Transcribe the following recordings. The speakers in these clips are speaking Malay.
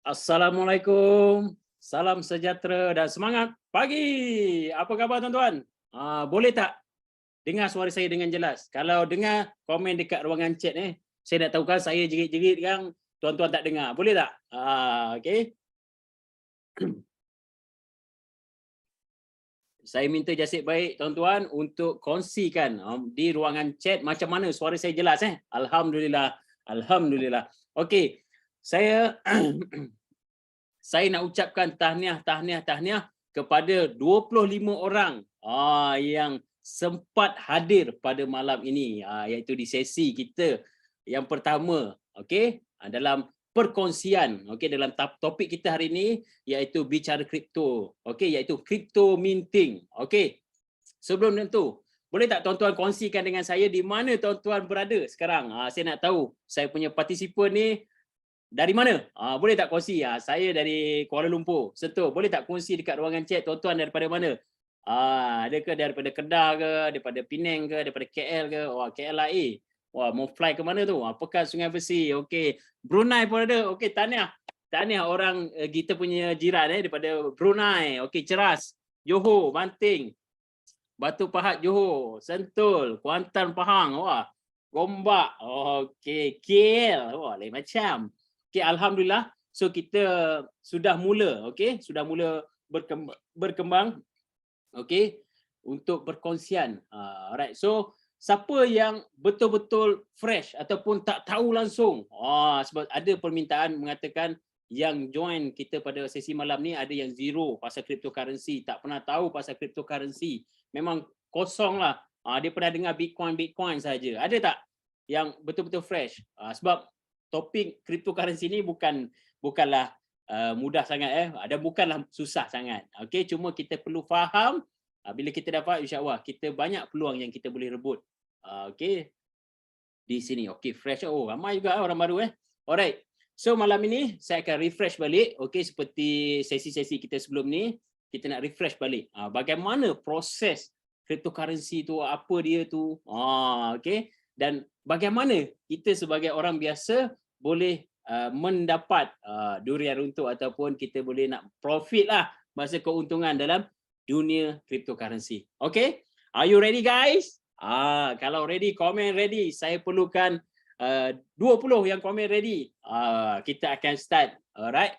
Assalamualaikum, salam sejahtera dan semangat pagi. Apa khabar tuan-tuan? Boleh tak dengar suara saya dengan jelas? Kalau dengar, komen dekat ruangan chat ni. Saya nak tahu kan saya jerit-jerit kan, tuan-tuan tak dengar. Boleh tak? Okey. Saya minta jasik baik tuan-tuan untuk kongsikan di ruangan chat macam mana suara saya jelas Alhamdulillah. Alhamdulillah. Okey. Saya saya nak ucapkan tahniah kepada 25 orang yang sempat hadir pada malam ini, iaitu di sesi kita yang pertama, okey, dalam perkongsian, okey, dalam topik kita hari ini iaitu bicara kripto, okey, iaitu crypto minting. Okey. Sebelum itu, boleh tak tuan-tuan kongsikan dengan saya di mana tuan-tuan berada sekarang? Saya nak tahu saya punya partisipan ni dari mana? Boleh tak kongsi? Saya dari Kuala Lumpur, Sentul. Boleh tak kongsi dekat ruangan chat tuan-tuan daripada mana? Adakah daripada Kedah ke, daripada Penang ke, daripada KL ke? Wah, KL lah. Wah, mau fly ke mana tu? Pekan Sungai Besi. Okey. Brunei pun ada. Okey, tahniah. Tahniah orang kita punya jiran daripada Brunei. Okey, Ceras, Johor, Banting, Batu Pahat Johor, Sentul, Kuantan Pahang. Wah, Gombak. Okey, KL. Wah, lain macam. Okey, alhamdulillah. So kita sudah mula, okey, sudah mula berkembang. Okey, untuk perkongsian. Alright. So siapa yang betul-betul fresh ataupun tak tahu langsung, sebab ada permintaan mengatakan yang join kita pada sesi malam ni ada yang zero pasal cryptocurrency, tak pernah tahu pasal cryptocurrency, memang kosong lah. Dia pernah dengar Bitcoin saja. Ada tak yang betul-betul fresh? Sebab topik cryptocurrency ni bukanlah mudah sangat dan bukanlah susah sangat. Okey, cuma kita perlu faham. Bila kita dapat, insya-Allah kita banyak peluang yang kita boleh rebut. Okey, di sini. Okey, fresh. Ramai juga orang baru Alright. So malam ini saya akan refresh balik. Okey, seperti sesi-sesi kita sebelum ni, kita nak refresh balik. Bagaimana proses cryptocurrency tu, apa dia tu. Okey. Dan bagaimana kita sebagai orang biasa boleh mendapat durian runtuh ataupun kita boleh nak profit lah, masa keuntungan dalam dunia cryptocurrency. Okay? Are you ready guys? Kalau ready, komen ready. Saya perlukan 20 yang komen ready. Kita akan start. Alright?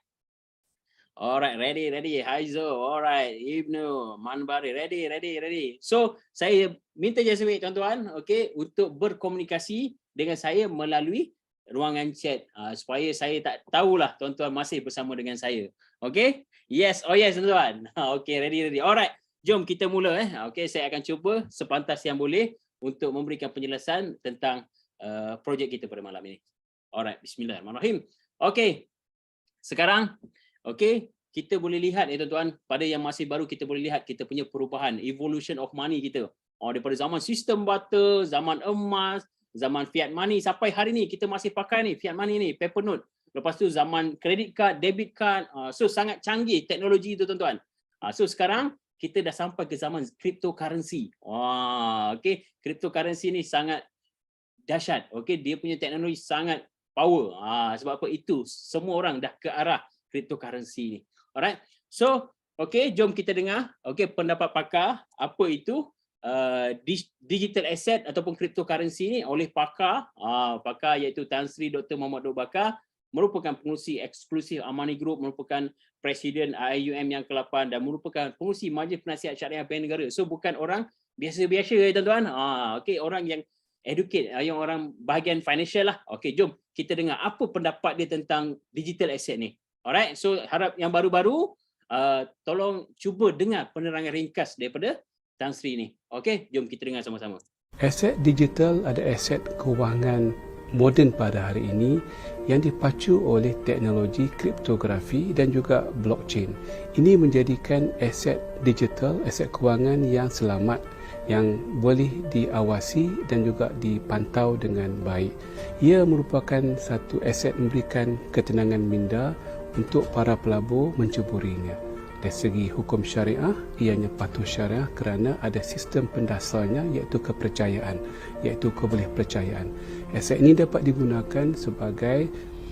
Alright, ready. Haizo, alright. Ibnu, Manbari, ready. So, saya minta jasa baik tuan-tuan, okay, untuk berkomunikasi dengan saya melalui ruangan chat, supaya saya tak tahulah tuan-tuan masih bersama dengan saya. Okay? Yes, yes tuan-tuan. Okay, ready. Alright, jom kita mula. Okay, saya akan cuba sepantas yang boleh untuk memberikan penjelasan tentang projek kita pada malam ini. Alright, bismillahirrahmanirrahim. Okay, sekarang okay, kita boleh lihat tuan-tuan, pada yang masih baru kita boleh lihat kita punya perubahan, evolution of money kita. Daripada zaman sistem barter, zaman emas, zaman fiat money sampai hari ni kita masih pakai ni fiat money ni, paper note. Lepas tu zaman credit card, debit card. So sangat canggih teknologi itu tuan-tuan. So sekarang kita dah sampai ke zaman cryptocurrency. Okay, cryptocurrency ni sangat dahsyat. Okay, dia punya teknologi sangat power. Sebab apa itu semua orang dah ke arah cryptocurrency ni. Alright. So, okay, jom kita dengar pendapat pakar apa itu digital asset ataupun cryptocurrency ni oleh pakar iaitu Tan Sri Dr. Mohammad Daud Bakar, merupakan pengurusi eksklusif Amani Group, merupakan Presiden IUM yang ke-8 dan merupakan pengurusi Majlis Penasihat Syariah Bank Negara. So bukan orang biasa-biasa tuan-tuan. Okey, orang yang educate, yang orang bahagian financial lah. Okey, jom kita dengar apa pendapat dia tentang digital asset ni. Alright, so harap yang baru-baru tolong cuba dengar penerangan ringkas daripada Tan Sri ni. Okey, jom kita dengar sama-sama. Aset digital adalah aset kewangan moden pada hari ini yang dipacu oleh teknologi kriptografi dan juga blockchain. Ini menjadikan aset digital, aset kewangan yang selamat, yang boleh diawasi dan juga dipantau dengan baik. Ia merupakan satu aset memberikan ketenangan minda untuk para pelabur mencuburinya. Dari segi hukum syariah, ianya patuh syariah kerana ada sistem pendasarnya iaitu kepercayaan, iaitu kebolehpercayaan. Aset ini dapat digunakan sebagai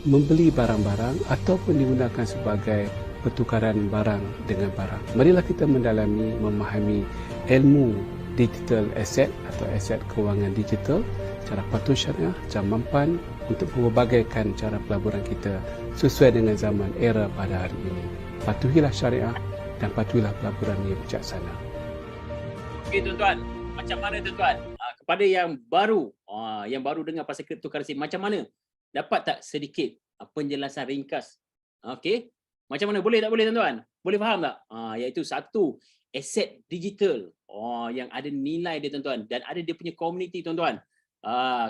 membeli barang-barang ataupun digunakan sebagai pertukaran barang dengan barang. Marilah kita mendalami, memahami ilmu digital asset atau aset kewangan digital, cara patuh syariah, cara mampan untuk membagaikan cara pelaburan kita sesuai dengan zaman era pada hari ini. Patuhilah syariah dan patuhilah pelaburan yang bijaksana. Okey tuan-tuan, macam mana tuan-tuan? Kepada yang baru dengar pasal cryptocurrency, macam mana? Dapat tak sedikit penjelasan ringkas? Okey. Macam mana? Boleh tak boleh tuan-tuan? Boleh faham tak? Iaitu satu, aset digital yang ada nilai dia tuan-tuan dan ada dia punya community tuan-tuan.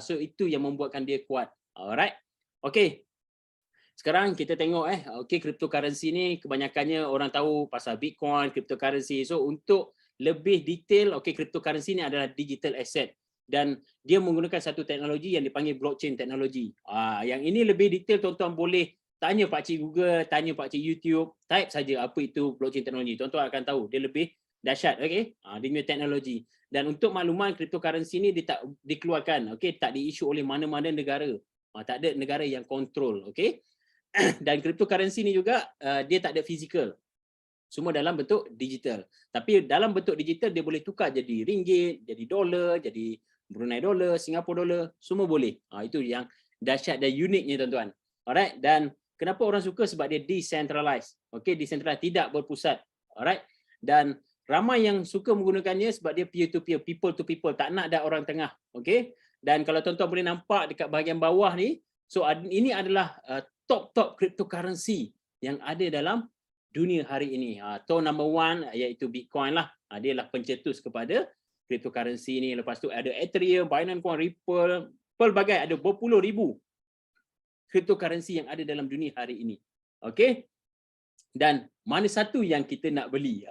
So itu yang membuatkan dia kuat. Alright. Okey. Sekarang kita tengok okey, cryptocurrency ni kebanyakannya orang tahu pasal Bitcoin, cryptocurrency. So untuk lebih detail, okey, cryptocurrency ni adalah digital asset dan dia menggunakan satu teknologi yang dipanggil blockchain teknologi. Yang ini lebih detail tuan-tuan boleh tanya Pak Cik Google, tanya Pak Cik YouTube, type saja apa itu blockchain teknologi. Tuan-tuan akan tahu dia lebih dahsyat, okey. Dia punya teknologi. Dan untuk makluman, cryptocurrency ni dia tak dikeluarkan, okey, tak diisu oleh mana-mana negara. Tak ada negara yang kontrol, okey. Dan cryptocurrency ni juga dia tak ada fizikal. Semua dalam bentuk digital. Tapi dalam bentuk digital dia boleh tukar jadi ringgit, jadi dolar, jadi Brunei dolar, Singapura dolar, semua boleh. Itu yang dahsyat dan uniknya tuan-tuan. Alright, dan kenapa orang suka? Sebab dia decentralized. Okey, decentralized, tidak berpusat. Alright. Dan ramai yang suka menggunakannya sebab dia peer to peer, people to people, tak nak ada orang tengah. Okey. Dan kalau tuan-tuan boleh nampak dekat bahagian bawah ni, so ini adalah top cryptocurrency yang ada dalam dunia hari ini. Top number one iaitu Bitcoin lah. Dia lah pencetus kepada cryptocurrency ni. Lepas tu ada Ethereum, Binance Coin, Ripple, pelbagai, ada berpuluh ribu cryptocurrency yang ada dalam dunia hari ini. Okey. Dan mana satu yang kita nak beli?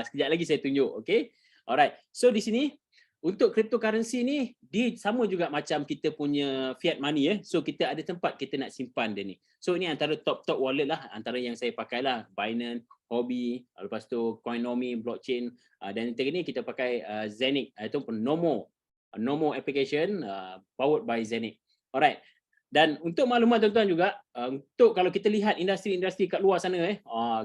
Sekejap lagi saya tunjuk, okey. Alright. So di sini untuk cryptocurrency ni dia sama juga macam kita punya fiat money So kita ada tempat kita nak simpan dia ni. So ini antara top wallet lah, antara yang saya pakai lah, Binance, Huobi, lepas tu Coinomi, blockchain, dan yang ni kita pakai Zenic ataupun Nomo application powered by Zenic. Alright. Dan untuk maklumat tuan-tuan juga, untuk kalau kita lihat industri-industri kat luar sana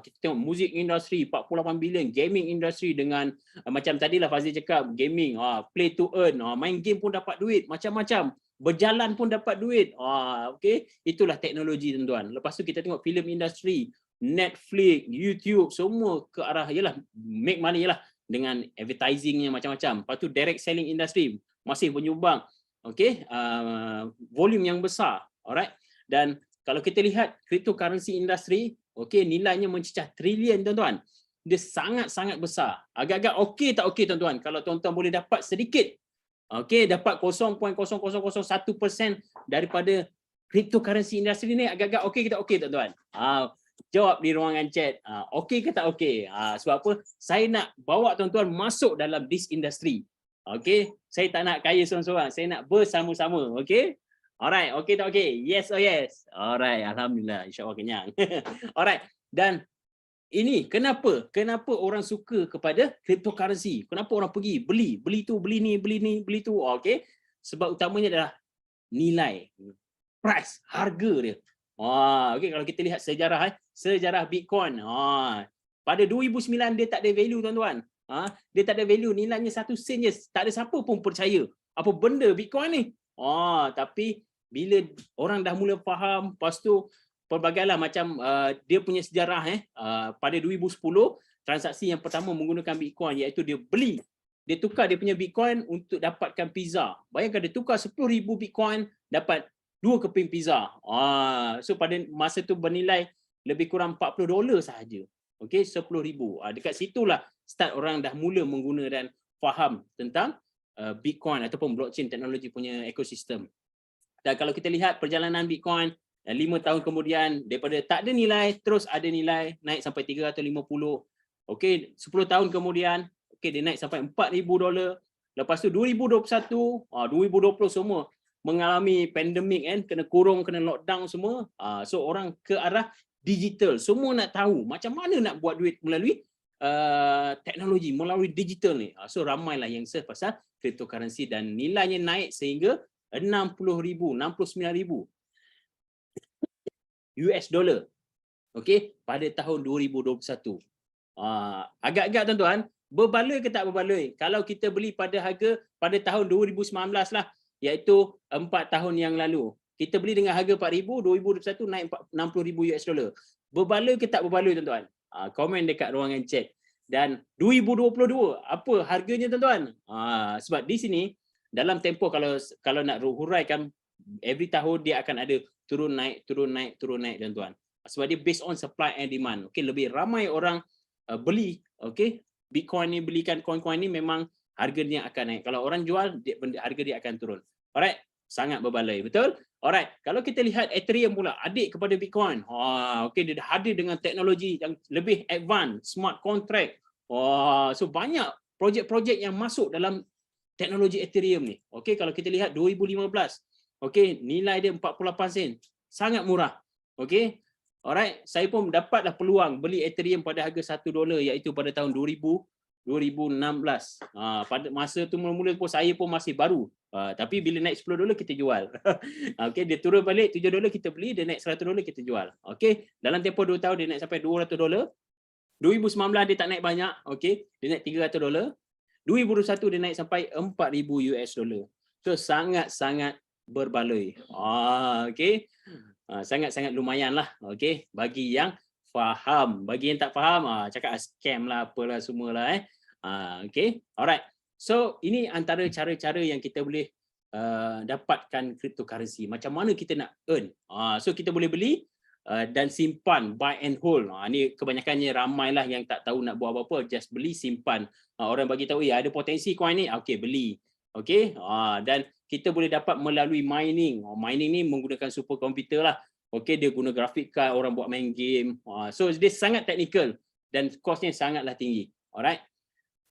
kita tengok music industry 48 bilion, gaming industry dengan macam tadilah Fazil cakap, gaming, play to earn, main game pun dapat duit, macam-macam, berjalan pun dapat duit. Okey, itulah teknologi tuan-tuan. Lepas tu kita tengok film industry, Netflix, YouTube, semua ke arah yalah make money yalah dengan advertisingnya macam-macam. Lepas tu direct selling industry masih menyumbang volume yang besar. Alright. Dan kalau kita lihat cryptocurrency industry, nilainya mencecah trilion tuan-tuan. Dia sangat-sangat besar. Agak-agak okey tak okey tuan-tuan kalau tuan-tuan boleh dapat sedikit. Dapat 0.0001% daripada cryptocurrency industry ni, agak-agak okey ke tak okey tuan-tuan? Jawab di ruangan chat. Okey ke tak okey? Sebab apa? Saya nak bawa tuan-tuan masuk dalam this industry. Okey, saya tak nak kaya seorang-seorang, saya nak bersama-sama. Okey? Alright, okey tak okey? Yes or yes? Alright, alhamdulillah, insya-Allah kenyang. Alright. Dan ini kenapa orang suka kepada cryptocurrency? Kenapa orang pergi beli tu, beli ni, beli tu? Okey. Sebab utamanya adalah nilai, price, harga dia. Okey, kalau kita lihat sejarah Bitcoin. Pada 2009 dia tak ada value tuan-tuan. Dia tak ada value, nilainya 1 sen je. Tak ada siapa pun percaya apa benda Bitcoin ni. Tapi bila orang dah mula faham, lepas tu pelbagailah macam dia punya sejarah pada 2010 transaksi yang pertama menggunakan Bitcoin iaitu dia tukar dia punya Bitcoin untuk dapatkan pizza. Bayangkan dia tukar 10,000 Bitcoin dapat 2 keping pizza. So pada masa tu bernilai lebih kurang $40 sahaja. Okey, 10,000. Dekat situlah start orang dah mula mengguna dan faham tentang Bitcoin ataupun blockchain teknologi punya ekosistem. Dan kalau kita lihat perjalanan Bitcoin 5 tahun kemudian, daripada tak ada nilai terus ada nilai, naik sampai 350. Okey, 10 tahun kemudian dia naik sampai $4,000. Lepas tu 2021, 2020 semua mengalami pandemik kena kurung, kena lockdown semua. So orang ke arah digital, semua nak tahu macam mana nak buat duit melalui teknologi, melalui digital ni. So ramailah yang search pasal cryptocurrency dan nilainya naik sehingga 60,000, 69,000. US dollar. Okey, pada tahun 2021. Agak-agak tuan-tuan, berbaloi ke tak berbaloi? Kalau kita beli pada harga pada tahun 2019 lah, iaitu 4 tahun yang lalu. Kita beli dengan harga 4,000, 2021 naik 60,000 US dollar. Berbaloi ke tak berbaloi tuan-tuan? Komen dekat ruangan chat. Dan 2022, apa harganya tuan-tuan? Sebab di sini dalam tempoh kalau nak huraikan, every tahun dia akan ada turun naik tuan-tuan. Sebab dia based on supply and demand. Okey, lebih ramai orang beli, okey, Bitcoin ni, belikan coin-coin ni, memang harganya akan naik. Kalau orang jual, harga dia akan turun. Alright, sangat berbaloi, betul? Alright, kalau kita lihat Ethereum pula, adik kepada Bitcoin. Okey, dia dah hadir dengan teknologi yang lebih advance, smart contract. So banyak projek-projek yang masuk dalam teknologi Ethereum ni. Okey, kalau kita lihat 2015, okey, nilai dia 48 sen. Sangat murah. Okey. Alright, saya pun dapatlah peluang beli Ethereum pada harga $1 iaitu pada tahun 2016. Pada masa tu mula-mula pun saya pun masih baru. Tapi bila naik $10 kita jual. Okey, dia turun balik $7 kita beli, dia naik $100 kita jual. Okey, dalam tempoh 2 tahun dia naik sampai $200. 2019 dia tak naik banyak, okey, dia naik $300. 2021 dia naik sampai 4,000 US dollar. So sangat-sangat berbaloi. Okey. Sangat-sangat lumayan lah, okey, bagi yang faham. Bagi yang tak faham, cakap scam lah, apalah semualah. Okey, alright. So ini antara cara-cara yang kita boleh dapatkan cryptocurrency. Macam mana kita nak earn? So kita boleh beli dan simpan, buy and hold. Ni kebanyakannya ramailah yang tak tahu nak buat apa-apa, just beli, simpan. Orang bagi tahu, ada potensi coin ni, okey, beli. Okey, dan kita boleh dapat melalui mining. Mining ni menggunakan superkomputer lah. Okey, dia guna graphic card, orang buat main game. So dia sangat technical dan kosnya sangatlah tinggi. Alright.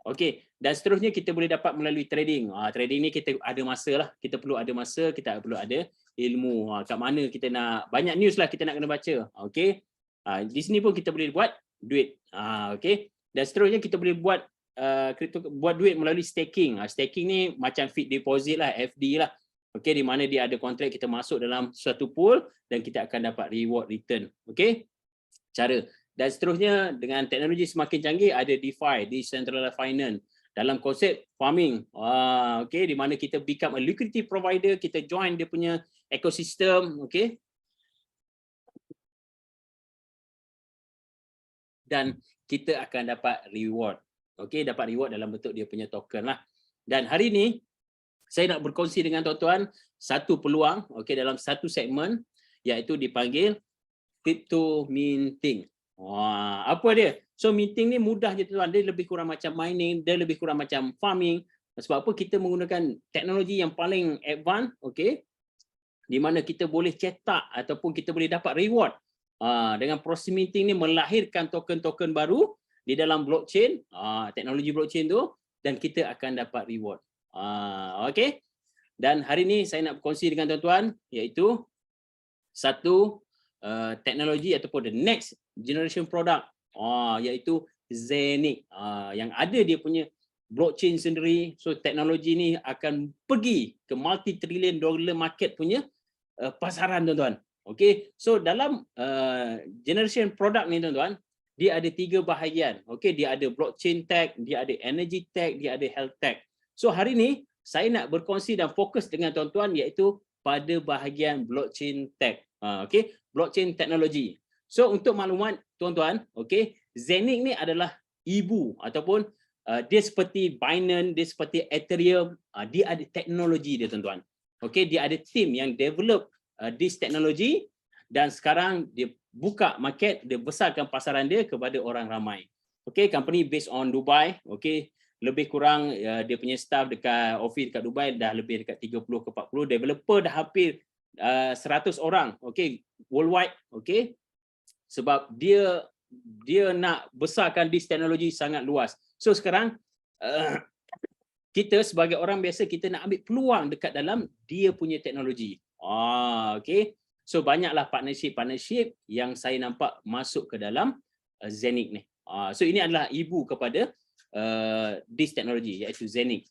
Okey, dan seterusnya kita boleh dapat melalui trading. Trading ni kita ada masa lah. Kita perlu ada masa, kita perlu ada ilmu. Kat mana kita nak, banyak news lah kita nak kena baca. Okey. Di sini pun kita boleh buat duit. Okey. Dan seterusnya kita boleh buat buat duit melalui staking. Staking ni macam fixed deposit lah, FD lah. Okey, di mana dia ada kontrak, kita masuk dalam suatu pool dan kita akan dapat reward return. Okey, cara. Dan seterusnya dengan teknologi semakin canggih, ada DeFi, Decentralized Finance, dalam konsep farming. Okey, di mana kita become a liquidity provider, kita join dia punya ekosistem. Okey, dan kita akan dapat reward. Okey, dapat reward dalam bentuk dia punya token lah. Dan hari ini saya nak berkongsi dengan tuan-tuan satu peluang, okey, dalam satu segmen, iaitu dipanggil crypto minting. Apa dia? So minting ni mudah je tuan, dia lebih kurang macam mining, dia lebih kurang macam farming. Sebab apa? Kita menggunakan teknologi yang paling advance, okey, di mana kita boleh cetak ataupun kita boleh dapat reward. Dengan proses minting ni melahirkan token-token baru di dalam blockchain, teknologi blockchain tu, dan kita akan dapat reward. Okey. Dan hari ni saya nak berkongsi dengan tuan-tuan iaitu satu teknologi ataupun the next generation product, iaitu Zeniq, yang ada dia punya blockchain sendiri. So teknologi ni akan pergi ke multi-trillion dollar market punya pasaran tuan-tuan. Okey, so dalam generation product ni tuan-tuan, dia ada 3 bahagian. Okey, dia ada blockchain tech, dia ada energy tech, dia ada health tech. So hari ni saya nak berkongsi dan fokus dengan tuan-tuan iaitu pada bahagian blockchain tech. Okey, blockchain teknologi. So untuk maklumat tuan-tuan, okey, Zeniq ni adalah ibu ataupun dia seperti Binance, dia seperti Ethereum, dia ada teknologi dia tuan-tuan. Okey, dia ada team yang develop this technology dan sekarang dia buka market, dia besarkan pasaran dia kepada orang ramai. Okey, company based on Dubai. Okey, lebih kurang dia punya staff dekat office dekat Dubai dah lebih dekat 30 ke 40, developer dah hampir 100 orang. Okey, worldwide. Okey, sebab dia nak besarkan this teknologi sangat luas. So sekarang kita sebagai orang biasa, kita nak ambil peluang dekat dalam dia punya teknologi. Okey. So banyaklah partnership yang saya nampak masuk ke dalam Zeniq ni. So ini adalah ibu kepada this teknologi iaitu Zeniq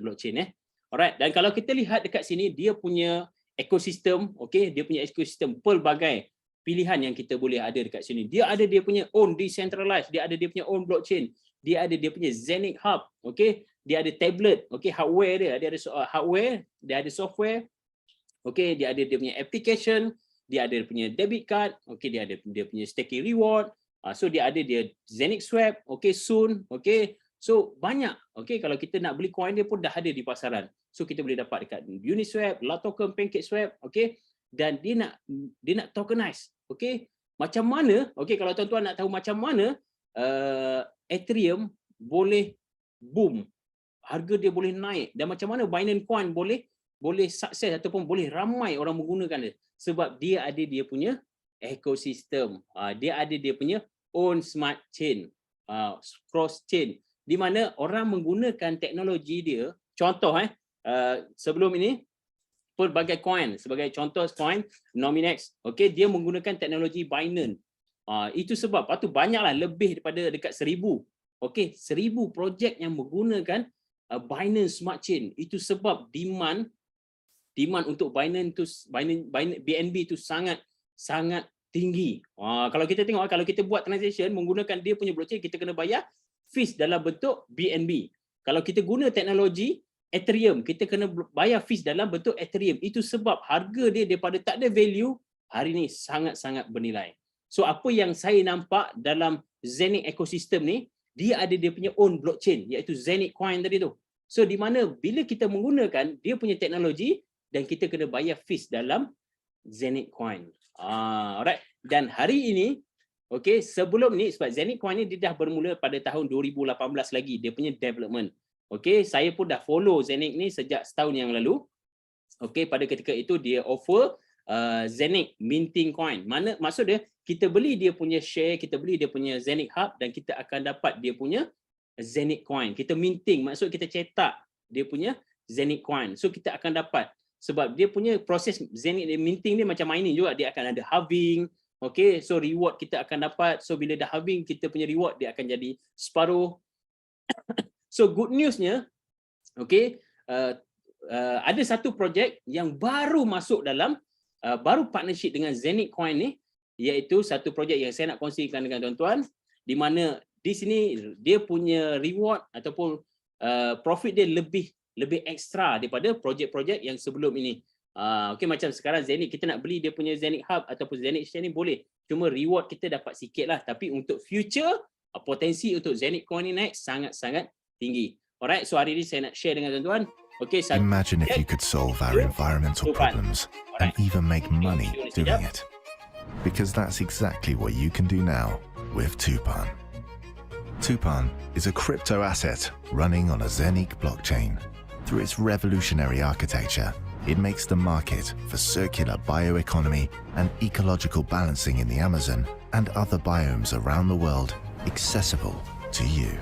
blockchain . Alright, dan kalau kita lihat dekat sini dia punya ekosistem, okey, dia punya ekosistem pelbagai pilihan yang kita boleh ada dekat sini. Dia ada dia punya own decentralized, dia ada dia punya own blockchain, dia ada dia punya Zenic Hub, okey, dia ada tablet, okey, hardware dia ada hardware, dia ada software, okey, dia ada dia punya application, dia ada dia punya debit card, okey, dia ada dia punya staking reward. So dia ada dia Zenic Swap, okey, soon, okey. So banyak, okey, kalau kita nak beli coin dia pun dah ada di pasaran. So kita boleh dapat dekat Uniswap, Latoken, PancakeSwap, okey. Dan dia nak tokenize, okey. Macam mana, okey, kalau tuan-tuan nak tahu macam mana Ethereum boleh boom, harga dia boleh naik, dan macam mana Binance Coin boleh sukses ataupun boleh ramai orang menggunakan dia, sebab dia ada dia punya ekosistem, dia ada dia punya own smart chain, cross chain, di mana orang menggunakan teknologi dia. Contoh sebelum ini pelbagai coin, sebagai contoh coin Nominex, okey, dia menggunakan teknologi Binance. Itu sebab tu banyaklah, lebih daripada dekat 1000, okey, 1000 projek yang menggunakan Binance Smart Chain. Itu sebab demand untuk Binance BNB tu sangat tinggi. Kalau kita tengok, kalau kita buat transaction menggunakan dia punya blockchain, kita kena bayar fees dalam bentuk BNB. Kalau kita guna teknologi Ethereum, kita kena bayar fees dalam bentuk Ethereum. Itu sebab harga dia daripada tak ada value, hari ni sangat-sangat bernilai. So apa yang saya nampak dalam Zenic ecosystem ni, dia ada dia punya own blockchain, iaitu Zenic Coin tadi tu. So di mana bila kita menggunakan dia punya teknologi, dan kita kena bayar fees dalam Zenic Coin. Alright. Dan hari ini, okey, sebelum ni, sebab Zenic Coin ni dia dah bermula pada tahun 2018 lagi, dia punya development. Okey, saya pun dah follow Zenic ni sejak setahun yang lalu. Okey, pada ketika itu dia offer Zenic minting coin. Mana maksud dia, kita beli dia punya share, kita beli dia punya Zenic Hub, dan kita akan dapat dia punya Zenic coin. Kita minting, maksud kita cetak dia punya Zenic coin. So kita akan dapat, sebab dia punya proses Zenic minting dia macam mining juga, dia akan ada halving. Okey, so reward kita akan dapat. So bila dah halving, kita punya reward dia akan jadi separuh. So good newsnya, okey, ada satu projek yang baru masuk dalam baru partnership dengan Zenic Coin ni, iaitu satu projek yang saya nak kongsikan dengan tuan-tuan, di mana di sini dia punya reward ataupun profit dia lebih ekstra daripada projek-projek yang sebelum ini. Okey, macam sekarang Zenic, kita nak beli dia punya Zenic Hub ataupun Zenic Share ni boleh, cuma reward kita dapat sikit lah, tapi untuk future potensi untuk Zenic Coin ni naik sangat-sangat tinggi. Alright, so hari ni saya nak share dengan tuan-tuan. Okay, imagine if you could solve our environmental problems and even make money doing it. Because that's exactly what you can do now with Tupan. Tupan is a crypto asset running on a Zenic blockchain. Through its revolutionary architecture, it makes the market for circular bioeconomy and ecological balancing in the Amazon and other biomes around the world accessible to you.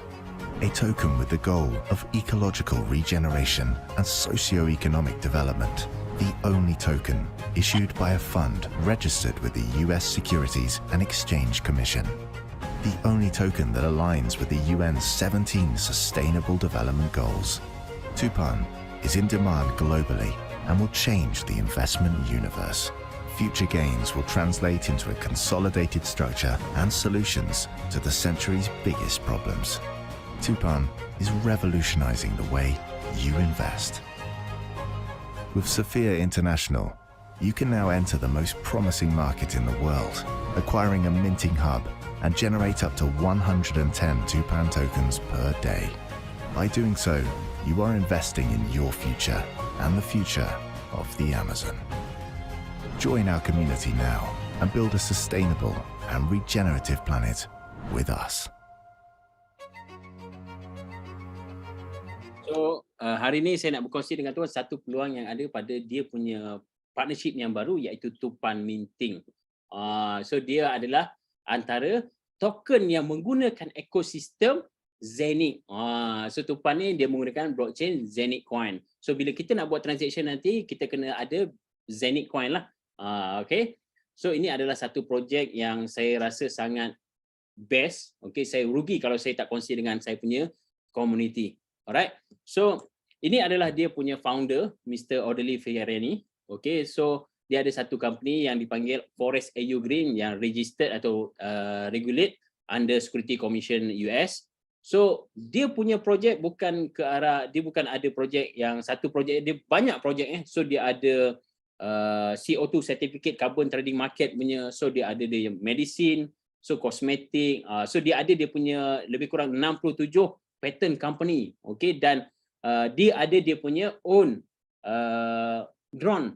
A token with the goal of ecological regeneration and socio-economic development. The only token issued by a fund registered with the US Securities and Exchange Commission. The only token that aligns with the UN's 17 Sustainable Development Goals. Tupan is in demand globally and will change the investment universe. Future gains will translate into a consolidated structure and solutions to the century's biggest problems. Tupan is revolutionizing the way you invest. With Sophia International, you can now enter the most promising market in the world, acquiring a minting hub and generate up to 110 Tupan tokens per day. By doing so, you are investing in your future and the future of the Amazon. Join our community now and build a sustainable and regenerative planet with us. So hari ni saya nak berkongsi dengan tuan satu peluang yang ada pada dia punya partnership yang baru, iaitu Tupan Minting. So dia adalah antara token yang menggunakan ekosistem Zenic. So Tupan ni dia menggunakan blockchain Zenic Coin. So bila kita nak buat transaction nanti, kita kena ada Zenic Coin lah. Okay. So ini adalah satu projek yang saya rasa sangat best. Okay, saya rugi kalau saya tak kongsi dengan saya punya community. Alright, so ini adalah dia punya founder, Mr. Audley Ferrani. Okay, so dia ada satu company yang dipanggil Forest AU Green yang registered atau regulate under Security Commission US. So dia punya projek bukan ke arah, dia bukan ada projek yang satu projek, dia banyak projek. So dia ada CO2 certificate carbon trading market punya, so dia ada dia medicine, so kosmetik, so dia ada dia punya lebih kurang 67 patent company, okay, dan dia ada dia punya own drone,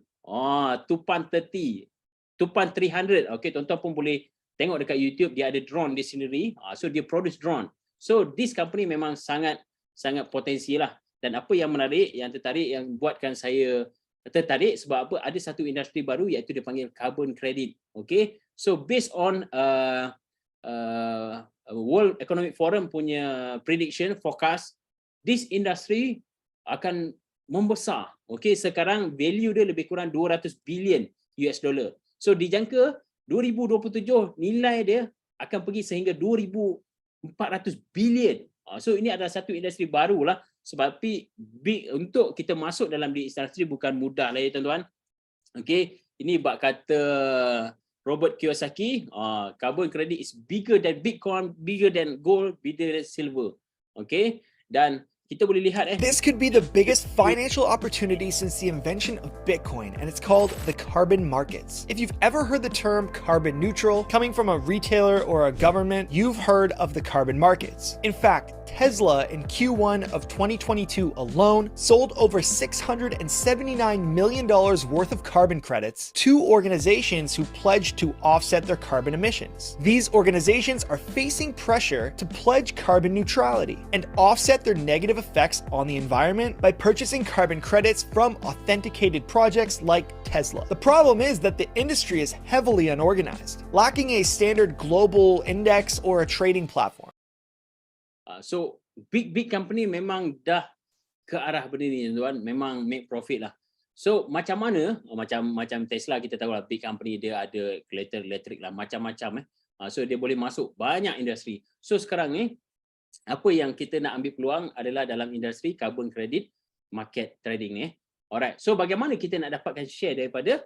Tupan 30, Tupan 300, okay, tuan-tuan pun boleh tengok dekat YouTube, dia ada drone dia sendiri, so dia produce drone. So this company memang sangat potensi lah. Dan apa yang menarik, yang tertarik, yang buatkan saya tertarik sebab apa, ada satu industri baru iaitu dia panggil carbon credit. Okay, so based on World Economic Forum punya prediction forecast, this industry akan membesar. Okay, sekarang value dia lebih kurang 200 billion US dollar. So dijangka 2027 nilai dia akan pergi sehingga 2,400 billion. So ini adalah satu industri baru lah, sebab untuk kita masuk dalam di industri bukan mudah lah ya tuan-tuan. Okay, ini bab kata Robert Kiyosaki, carbon credit is bigger than Bitcoin, bigger than gold, bigger than silver. Okay, dan kita boleh lihat This could be the biggest financial opportunity since the invention of Bitcoin, and it's called the carbon markets. If you've ever heard the term carbon neutral coming from a retailer or a government, you've heard of the carbon markets. In fact, Tesla in Q1 of 2022 alone sold over $679 million worth of carbon credits to organizations who pledged to offset their carbon emissions. These organizations are facing pressure to pledge carbon neutrality and offset their negative effects on the environment by purchasing carbon credits from authenticated projects like Tesla. The problem is that the industry is heavily unorganized, lacking a standard global index or a trading platform. So big company memang dah ke arah benda ni tuan, memang make profit lah. So macam mana, macam Tesla kita tahu lah, big company dia ada kereta elektrik lah, macam-macam so dia boleh masuk banyak industri. So sekarang ni apa yang kita nak ambil peluang adalah dalam industri carbon credit market trading ni. Alright, so bagaimana kita nak dapatkan share daripada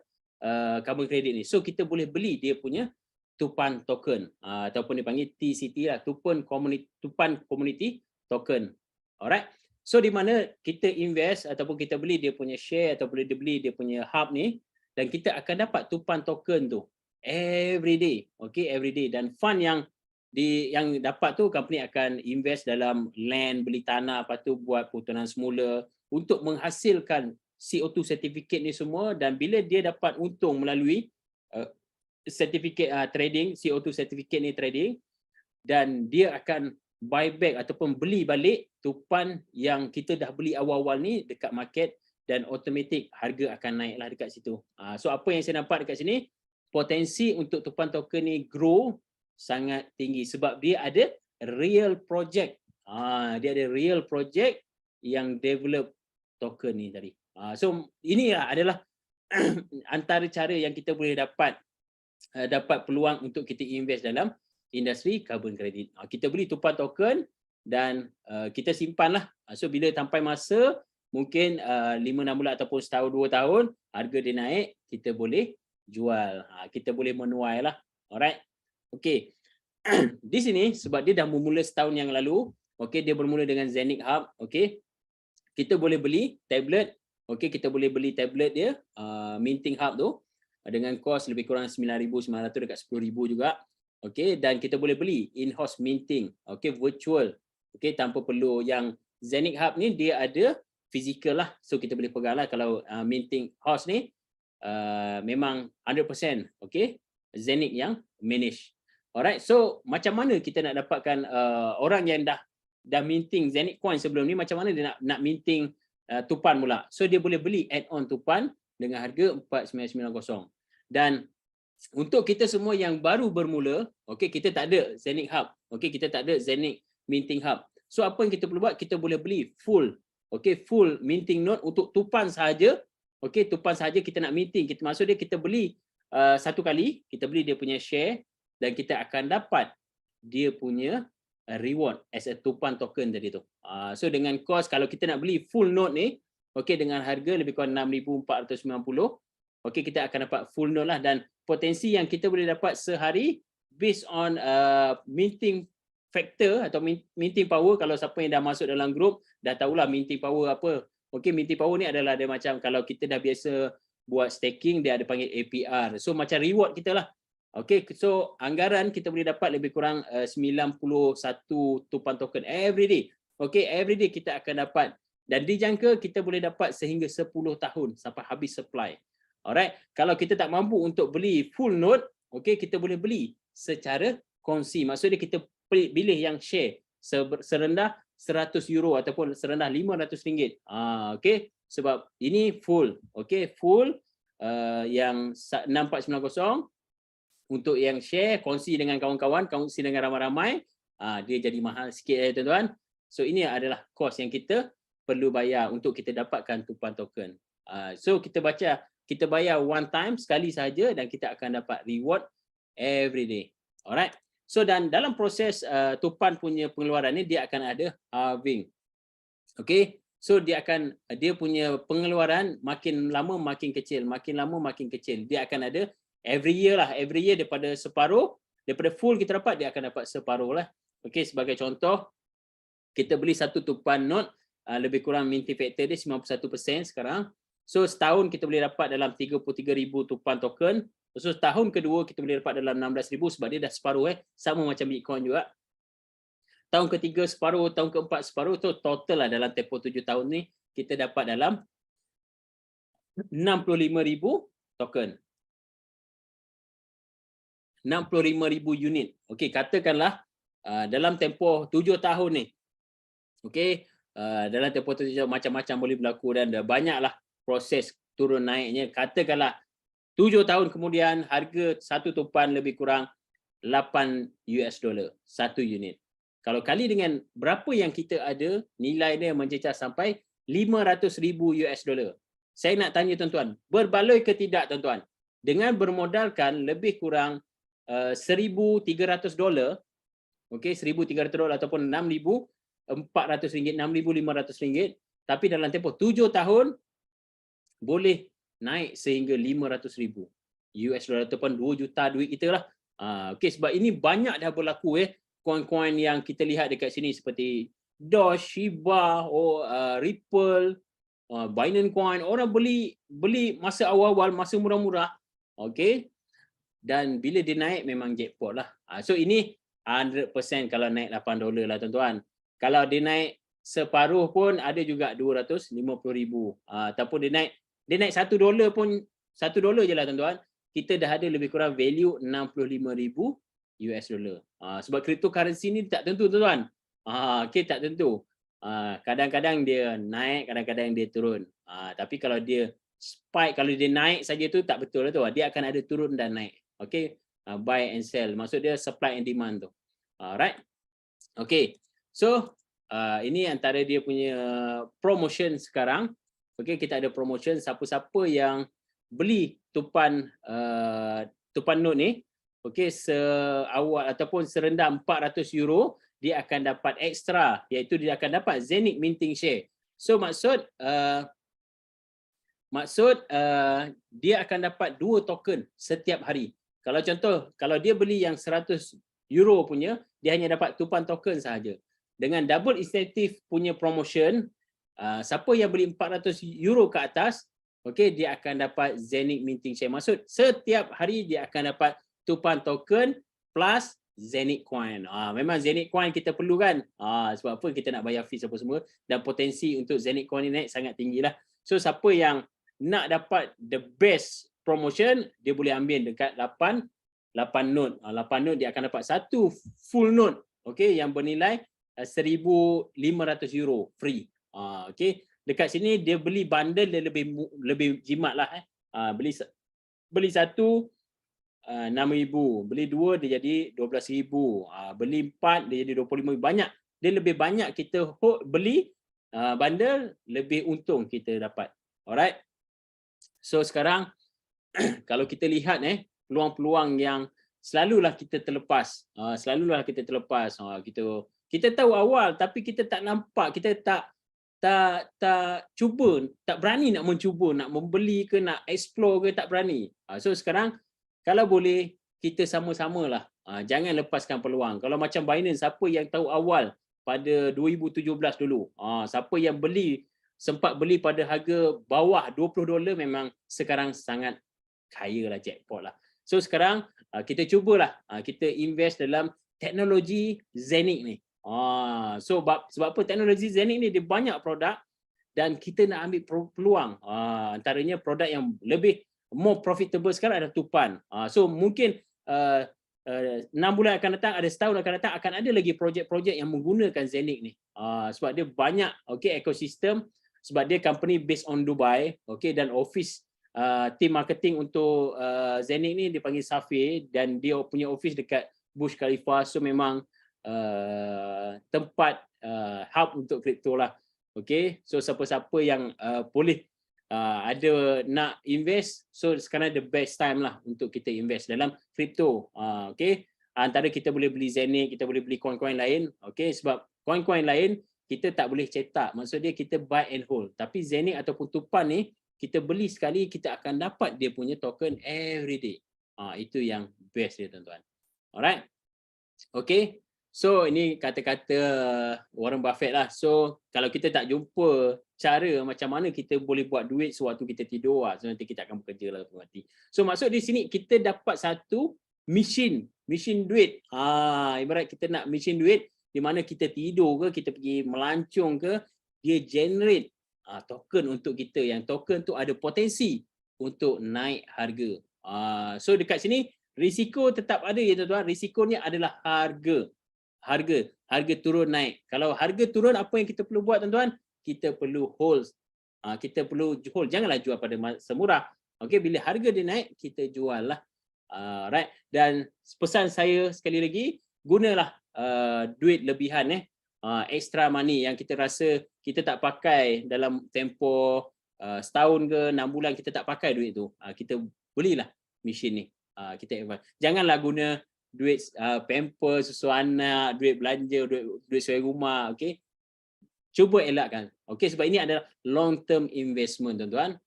carbon credit ni? So kita boleh beli dia punya Tupan token, ataupun dipanggil TCT lah, Tupan Community Token. Alright, so di mana kita invest ataupun kita beli dia punya share atau boleh beli dia punya hub ni, dan kita akan dapat Tupan token tu every day. Okay, every day. Dan fund yang dapat tu, company akan invest dalam land, beli tanah, lepas tu buat putaran semula untuk menghasilkan CO2 certificate ni semua. Dan bila dia dapat untung melalui certificate trading, CO2 certificate ni trading, dan dia akan buy back ataupun beli balik tupan yang kita dah beli awal-awal ni dekat market, dan automatic harga akan naiklah dekat situ. So apa yang saya nampak dekat sini, potensi untuk tupan token ni grow sangat tinggi sebab dia ada real project. Dia ada real project yang develop token ni tadi. So ini adalah antara cara yang kita boleh dapat peluang untuk kita invest dalam industri carbon credit. Kita beli tupan token dan kita simpanlah. So bila sampai masa mungkin 5-6 bulan ataupun setahun 2 tahun harga dia naik, kita boleh jual. Kita boleh menuai lah. Alright. Okay. Di sini sebab dia dah bermula setahun yang lalu, okay, dia bermula dengan Zenith Hub, okay. Kita boleh beli tablet, okay, kita boleh beli tablet dia minting hub tu dengan kos lebih kurang 9,900 dekat 10,000 juga. Okay, dan kita boleh beli in-house minting, okay, virtual, okay, tanpa perlu yang Zenith Hub ni dia ada physical lah, so kita boleh pegang lah. Kalau minting house ni memang 100%, okay, Zenith yang manage. Alright, so macam mana kita nak dapatkan orang yang dah minting Zenith coin sebelum ni, macam mana dia nak minting tupan pula? So dia boleh beli add-on tupan dengan harga 4,990. Dan untuk kita semua yang baru bermula, okey, kita tak ada Zenith Hub, okey, kita tak ada Zenith minting hub. So apa yang kita perlu buat, kita boleh beli full, okey, full minting node untuk tupan sahaja. Okey, tupan sahaja kita nak minting. Maksud dia kita beli satu kali, kita beli dia punya share dan kita akan dapat dia punya reward as a tupan token tadi tu. So dengan kos, kalau kita nak beli full node ni, okey, dengan harga lebih kurang 6,490, okey, kita akan dapat full note lah, dan potensi yang kita boleh dapat sehari based on minting factor atau minting power. Kalau siapa yang dah masuk dalam grup dah tahulah minting power apa. Okey, minting power ni adalah dia macam kalau kita dah biasa buat staking, dia ada panggil APR. So macam reward kita lah. Okey, so anggaran kita boleh dapat lebih kurang 91 tupan token every day. Okey, every day kita akan dapat, dan dijangka kita boleh dapat sehingga 10 tahun sampai habis supply. Alright, kalau kita tak mampu untuk beli full node, okey, kita boleh beli secara kongsi. Maksudnya kita pilih yang share serendah 100 euro ataupun serendah 500 ringgit. Okey, sebab ini full. Okey, full yang 6490. Untuk yang share, kongsi dengan kawan-kawan, kongsi dengan ramai-ramai, dia jadi mahal sikit tuan-tuan. So ini adalah kos yang kita perlu bayar untuk kita dapatkan tupan token. So kita bayar one time sekali saja, dan kita akan dapat reward every day. Alright. So dan dalam proses tupan punya pengeluaran ni, dia akan ada halving. Okay. So dia punya pengeluaran makin lama makin kecil, makin lama makin kecil. Dia akan ada every year lah, every year daripada separuh, daripada full kita dapat, dia akan dapat separuh lah. Okey, sebagai contoh, kita beli satu tupan note, lebih kurang minting factor dia 91% sekarang. So setahun kita boleh dapat dalam 33,000 tupan token. So tahun kedua kita boleh dapat dalam 16,000 sebab dia dah separuh sama macam Bitcoin juga. Tahun ketiga separuh, tahun keempat separuh, tu total lah dalam tempoh 7 tahun ni kita dapat dalam 65,000 token. 65,000 unit. Okey, katakanlah dalam tempoh 7 tahun ni. Okey, dalam tempoh 7 tahun macam-macam boleh berlaku, dan banyaklah proses turun naiknya. Katakanlah 7 tahun kemudian harga satu tupan lebih kurang $8 satu unit. Kalau kali dengan berapa yang kita ada, nilai dia mencecah sampai $500,000. Saya nak tanya tuan-tuan, berbaloi ke tidak tuan-tuan? Dengan bermodalkan lebih kurang $1,300, okey, $1,300 ataupun RM6,400, RM6,500, tapi dalam tempoh 7 tahun boleh naik sehingga $500,000 ataupun 2 juta duit kita lah. Okey, sebab ini banyak dah berlaku koin-koin yang kita lihat dekat sini seperti Doge, Shiba, Ripple, Binance Coin. Orang beli masa awal-awal, masa murah-murah. Okey. Dan bila dia naik memang jackpot lah. So ini 100% kalau naik $8 lah tuan-tuan. Kalau dia naik separuh pun ada juga 250,000. Ataupun dia naik $1 pun, $1 je lah tuan-tuan. Kita dah ada lebih kurang value $65,000. Sebab cryptocurrency ni tak tentu tuan-tuan. Okay, tak tentu. Kadang-kadang dia naik, kadang-kadang dia turun. Tapi kalau dia spike, kalau dia naik saja tu tak betul lah tu. Dia akan ada turun dan naik. Okay, buy and sell. Maksud dia supply and demand tu. Alright. Okay, so ini antara dia punya promotion sekarang. Okay, kita ada promotion. Siapa-siapa yang beli tupan note ni, okay, seawal ataupun serendah €400, dia akan dapat extra, iaitu dia akan dapat Zenith minting share. So maksud dia akan dapat 2 token setiap hari. Kalau contoh, kalau dia beli yang €100 punya, dia hanya dapat tupan token sahaja. Dengan double incentive punya promotion, siapa yang beli €400 ke atas, okey, dia akan dapat Zenith minting share. Maksud setiap hari dia akan dapat tupan token plus Zenith coin. Memang Zenith coin kita perlu kan? Sebab apa kita nak bayar fees apa semua, dan potensi untuk Zenith coin ni naik sangat tinggi lah. So siapa yang nak dapat the best promotion, dia boleh ambil dekat 8 note. 8 note dia akan dapat satu full note, okey, yang bernilai €1,500 free. Okey, dekat sini dia beli bundle dia lebih jimat lah. Beli satu 6,000, beli 2 dia jadi 12,000, beli 4 dia jadi 25,000. Banyak, dia lebih banyak kita beli bundle, lebih untung kita dapat. Alright. So sekarang kalau kita lihat peluang-peluang yang selalulah kita terlepas. Kita tahu awal tapi kita tak nampak, kita tak tak cuba, tak berani nak mencuba, nak membeli ke, nak explore ke, tak berani. So sekarang kalau boleh kita sama-samalah, jangan lepaskan peluang. Kalau macam Binance, siapa yang tahu awal pada 2017 dulu, siapa yang sempat beli pada harga bawah $20, memang sekarang sangat kaya lah, jackpot lah. So sekarang kita cubalah, kita invest dalam teknologi Zeniq ni. So sebab apa, teknologi Zeniq ni dia banyak produk dan kita nak ambil peluang. Antaranya produk yang lebih more profitable sekarang adalah Tupan. So mungkin 6 bulan akan datang, ada setahun akan datang, akan ada lagi projek-projek yang menggunakan Zeniq ni. Sebab dia banyak ekosistem, sebab dia company based on Dubai, dan office team marketing untuk Zeniq ni dipanggil Safir, dan dia punya office dekat Burj Khalifa. So memang tempat hub untuk kripto lah. So siapa-siapa yang boleh ada nak invest, so sekarang the best time lah untuk kita invest dalam kripto. Antara kita boleh beli Zeniq, kita boleh beli coin-coin lain, sebab coin-coin lain kita tak boleh cetak, maksud dia kita buy and hold. Tapi Zeniq ataupun Tupan ni kita beli sekali, kita akan dapat dia punya token every day. Itu yang best dia, tuan-tuan. Alright. So ini kata-kata Warren Buffett lah. So kalau kita tak jumpa cara macam mana kita boleh buat duit sewaktu kita tidur, so nanti kita akan bekerja lah mati. So maksud di sini kita dapat satu mesin duit. Ibarat kita nak mesin duit di mana kita tidur ke, kita pergi melancong ke, dia generate token untuk kita, yang token tu ada potensi untuk naik harga. So dekat sini risiko tetap ada ya tuan-tuan. Risikonya adalah harga turun naik. Kalau harga turun, apa yang kita perlu buat tuan-tuan? Kita perlu hold. Kita perlu hold, janganlah jual pada semurah. Bila harga dia naik, kita jual lah. Right. Dan pesan saya sekali lagi, gunalah duit lebihan, extra money yang kita rasa kita tak pakai dalam tempoh setahun ke 6 bulan, kita tak pakai duit tu. Kita belilah mesin ni. Kita advance. Janganlah guna duit pamper, susu anak, duit belanja, duit sewa rumah. Cuba elakkan. Sebab ini adalah long term investment, tuan-tuan.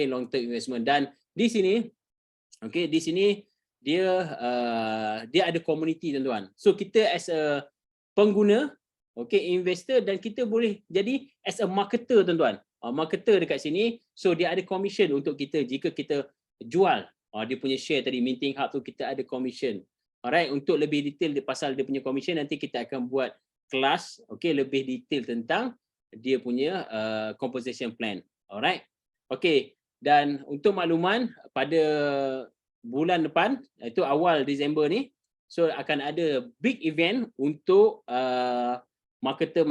Long term investment. Dan di sini dia ada community, tuan-tuan. So kita as a pengguna, investor, dan kita boleh jadi as a marketer, tuan-tuan. Marketer dekat sini, so dia ada commission untuk kita jika kita jual dia punya share tadi, Minting Hub tu, kita ada commission. Alright, untuk lebih detail pasal dia punya commission, nanti kita akan buat kelas lebih detail tentang dia punya compensation plan. Alright. Dan untuk makluman, pada bulan depan, itu awal Disember ni, so akan ada big event untuk marketer,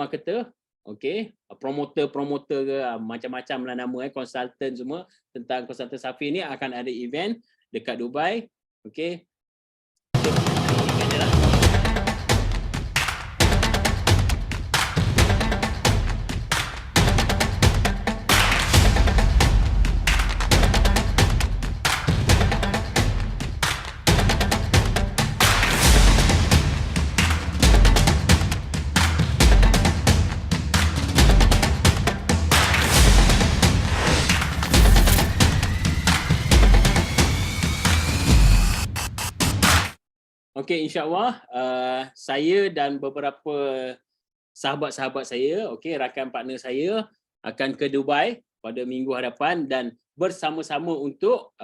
promoter ke, macam-macam lah nama, consultant semua, tentang consultant Safir ni akan ada event dekat Dubai. InsyaAllah saya dan beberapa sahabat-sahabat saya, rakan partner saya akan ke Dubai pada minggu hadapan dan bersama-sama untuk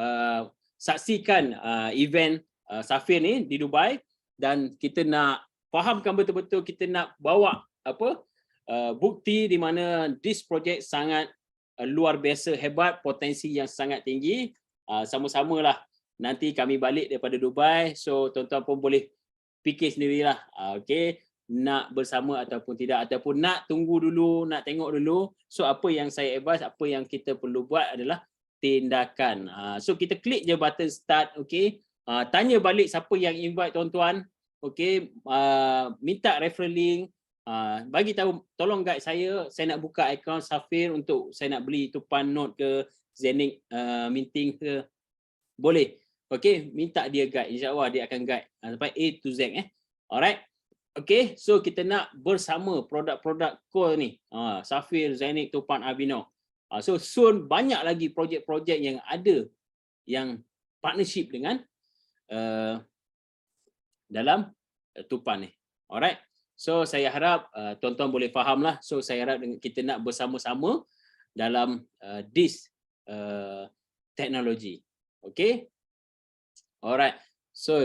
saksikan event Safir ni di Dubai, dan kita nak fahamkan betul-betul, kita nak bawa bukti di mana this project sangat luar biasa hebat, potensi yang sangat tinggi. Sama-samalah nanti kami balik daripada Dubai, so tuan-tuan pun boleh fikir sendirilah, nak bersama ataupun tidak, ataupun nak tunggu dulu, nak tengok dulu. So apa yang saya advise, apa yang kita perlu buat adalah tindakan. So kita klik je button start, tanya balik siapa yang invite tuan-tuan, minta referral link, bagi tahu, tolong guide saya nak buka akaun Safir untuk saya nak beli Tupan Note ke, Zeniq Minting ke, boleh. Minta dia guide, insya-Allah dia akan guide sampai A to Z. Alright. Okay, so kita nak bersama produk-produk core ni. Safir, Zenith, Tupan, Albino. So soon banyak lagi projek-projek yang ada yang partnership dengan dalam Tupan ni. Alright. So saya harap tuan-tuan boleh faham lah. So saya harap kita nak bersama-sama dalam this teknologi. Okay. Alright. So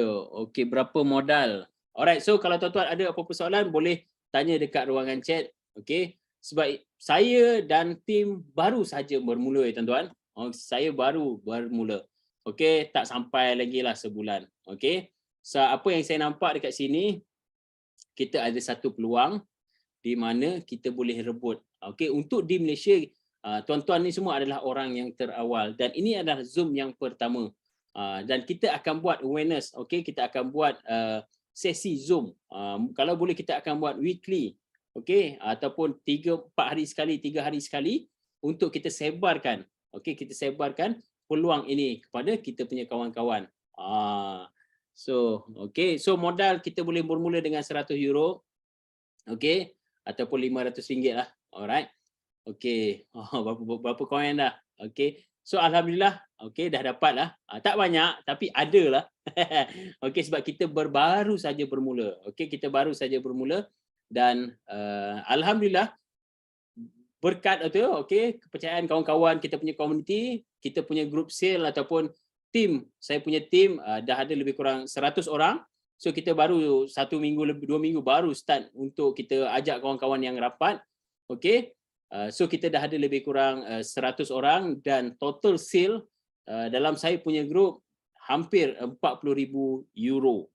okay, berapa modal? Alright, so kalau tuan-tuan ada apa-apa soalan boleh tanya dekat ruangan chat. Okay. Sebab saya dan tim baru saja bermula tuan-tuan. Saya baru bermula. Okay, tak sampai lagi lah sebulan. Okay. So apa yang saya nampak dekat sini, kita ada satu peluang di mana kita boleh rebut. Okay, untuk di Malaysia, tuan-tuan ni semua adalah orang yang terawal dan ini adalah Zoom yang pertama. Dan kita akan buat awareness. Okay, kita akan buat sesi Zoom. Kalau boleh kita akan buat weekly. Okay, ataupun 3-4 hari sekali, 3 hari sekali untuk kita sebarkan. Okay, kita sebarkan peluang ini kepada kita punya kawan-kawan. So, okay, so modal kita boleh bermula dengan 100 euro. Okay, ataupun RM500 lah. Alright. Okay, berapa koin dah? Okay, so alhamdulillah, okay, dah dapat lah. Tak banyak tapi ada lah. Okay, sebab kita baru saja bermula. Okay, kita baru saja bermula dan alhamdulillah berkat itu, okay, kepercayaan kawan-kawan kita punya community, kita punya group sale ataupun tim, saya punya tim dah ada lebih kurang 100 orang. So kita baru 1 minggu lebih 2 minggu baru start untuk kita ajak kawan-kawan yang rapat. Okay. So kita dah ada lebih kurang 100 orang dan total sale dalam saya punya group hampir 40,000 euro.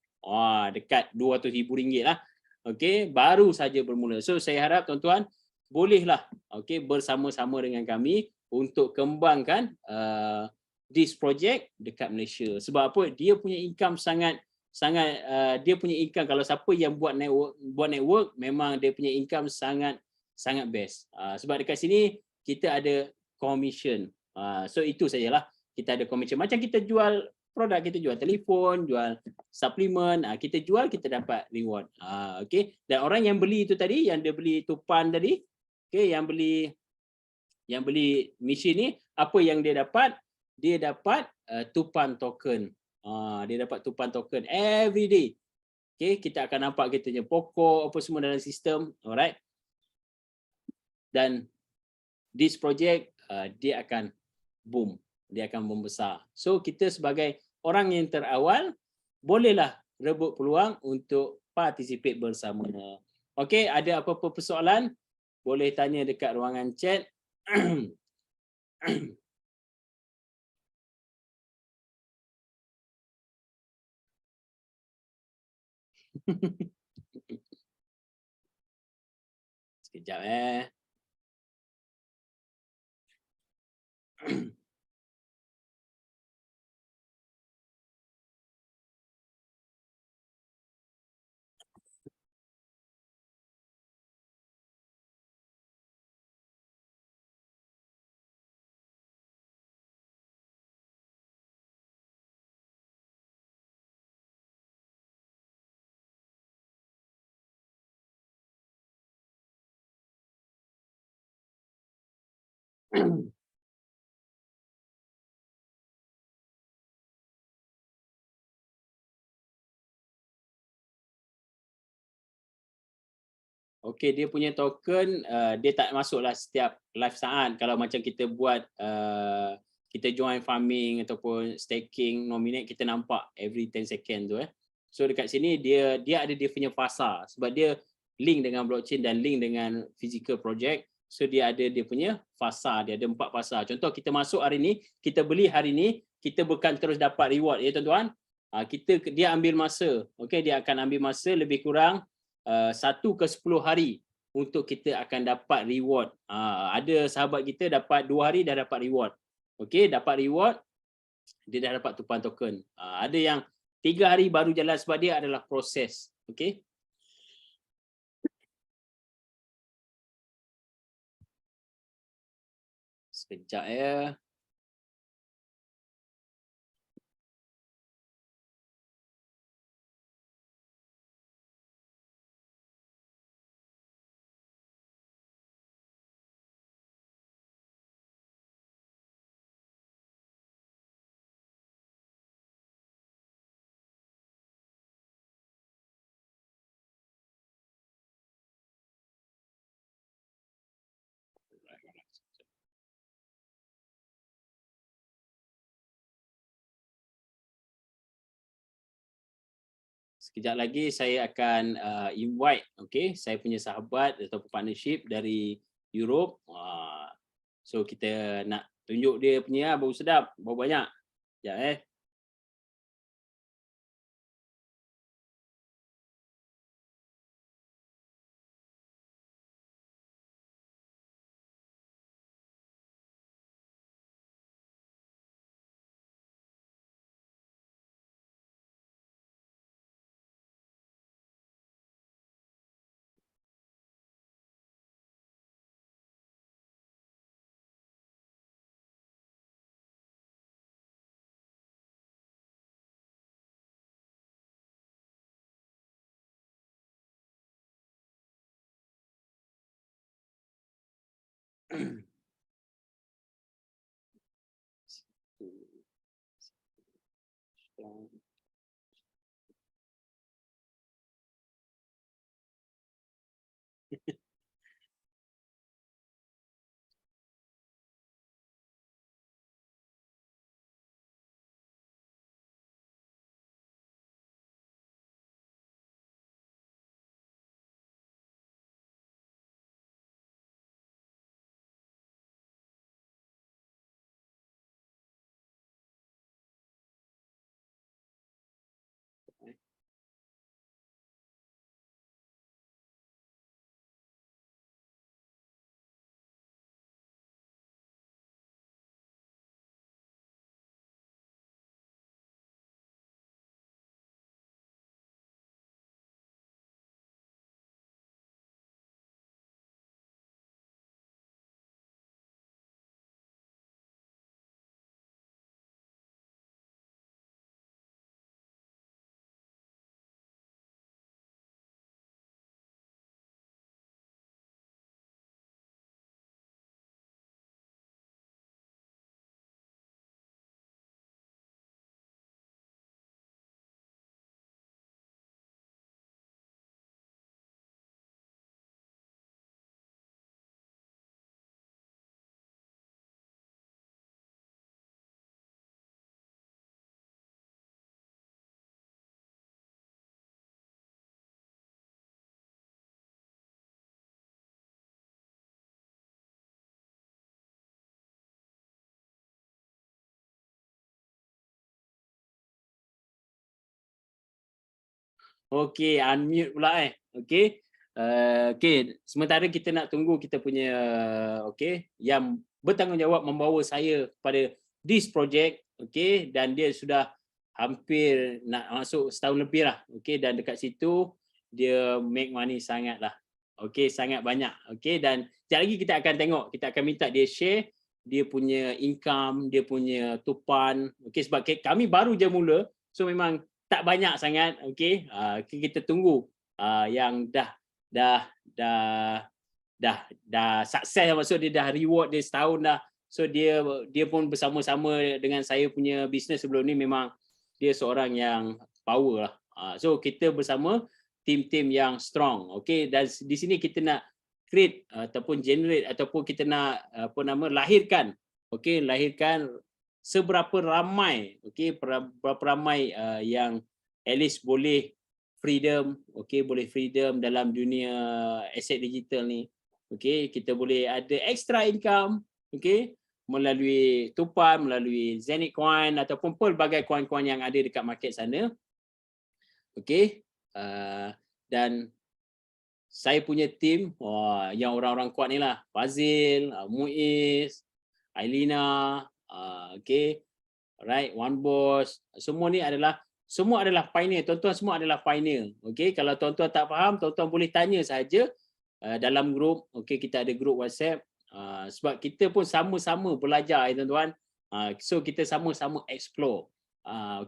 Dekat 200,000 ringgit lah. Okay, baru saja bermula. So saya harap tuan-tuan bolehlah, okay, bersama-sama dengan kami untuk kembangkan this project dekat Malaysia. Sebab apa? Dia punya income sangat dia punya income, kalau siapa yang buat network memang dia punya income sangat best. Sebab dekat sini kita ada commission. So itu sajalah, kita ada commission. Macam kita jual produk, kita jual telefon, jual suplemen, kita jual, kita dapat reward. Okay. Dan orang yang beli itu tadi, yang dia beli Tupan tadi, okay, yang beli mesin ni, apa yang dia dapat? Dia dapat Tupan token. Dia dapat Tupan token every day. Okay, kita akan nampak kita punya pokok apa semua dalam sistem. Alright. Dan this project dia akan boom, dia akan membesar. So kita sebagai orang yang terawal bolehlah rebut peluang untuk participate bersama. Okey, ada apa-apa persoalan boleh tanya dekat ruangan chat. Sekejap Okey, dia punya token dia tak masuklah setiap live saat. Kalau macam kita buat kita join farming ataupun staking, nominate, kita nampak every 10 second tu . So dekat sini dia ada dia punya fasa sebab dia link dengan blockchain dan link dengan physical project. So dia ada dia punya fasa, dia ada 4 fasa. Contoh kita masuk hari ni, kita beli hari ni, kita bukan terus dapat reward ya tuan-tuan. Dia ambil masa. Okey, dia akan ambil masa lebih kurang 1 ke 10 hari untuk kita akan dapat reward. Ada sahabat kita dapat 2 hari dah dapat reward. Okey, dapat reward, dia dah dapat Tupan token. Ada yang 3 hari baru jalan sebab dia adalah proses. Okey. Sekejap ya. sekejap lagi saya akan invite saya punya sahabat atau partnership dari Europe. So kita nak tunjuk dia punya bau sedap, bau banyak. Sekejap Okey, unmute pula Okey. Okey, sementara kita nak tunggu kita punya yang bertanggungjawab membawa saya kepada this project, dan dia sudah hampir nak masuk setahun lebih lah, dan dekat situ dia make money sangat lah. Sangat banyak. Dan sekejap lagi kita akan tengok, kita akan minta dia share dia punya income, dia punya tupan, sebab kami baru je mula, so memang tak banyak sangat. Kita tunggu yang dah sukses, maksud dia dah reward dia setahun dah. So dia pun bersama-sama dengan saya punya bisnes sebelum ni, memang dia seorang yang power lah. So kita bersama tim-tim yang strong. Dan di sini kita nak create ataupun generate ataupun kita nak lahirkan seberapa ramai berapa ramai yang at least boleh freedom, boleh freedom dalam dunia aset digital ni. Kita boleh ada extra income, melalui tupan, melalui Zenit Coin ataupun pelbagai coin-coin yang ada dekat market sana. Dan saya punya tim yang orang-orang kuat ni lah, Fazil, Muiz, Ailina, right, One Boss, semua adalah pioneer. Tuan-tuan semua adalah pioneer. Kalau tuan-tuan tak faham, tuan-tuan boleh tanya saja dalam grup. Kita ada grup WhatsApp. Sebab kita pun sama-sama belajar tuan-tuan. So kita sama-sama explore.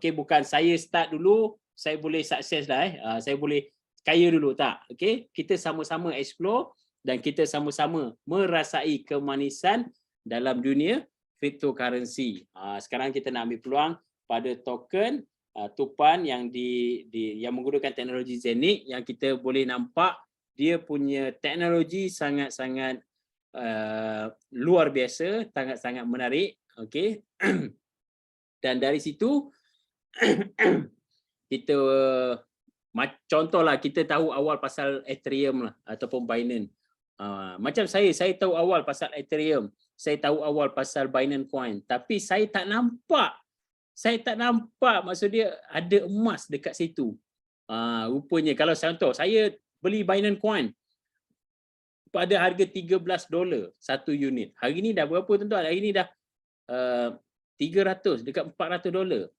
Bukan saya start dulu, saya boleh sukses dah saya boleh kaya dulu, tak. Kita sama-sama explore dan kita sama-sama merasai kemanisan dalam dunia cryptocurrency. Sekarang kita nak ambil peluang pada token tupan yang yang menggunakan teknologi Zenit, yang kita boleh nampak dia punya teknologi sangat-sangat luar biasa, sangat-sangat menarik. Dan dari situ kita contohlah kita tahu awal pasal Ethereum lah ataupun Binance. Macam saya tahu awal pasal Ethereum, saya tahu awal pasal Binance Coin, tapi saya tak nampak maksud dia ada emas dekat situ. Rupanya kalau contoh saya beli Binance Coin pada harga $13 satu unit. Hari ni dah berapa tuan-tuan? Hari ni dah 300 dekat $400.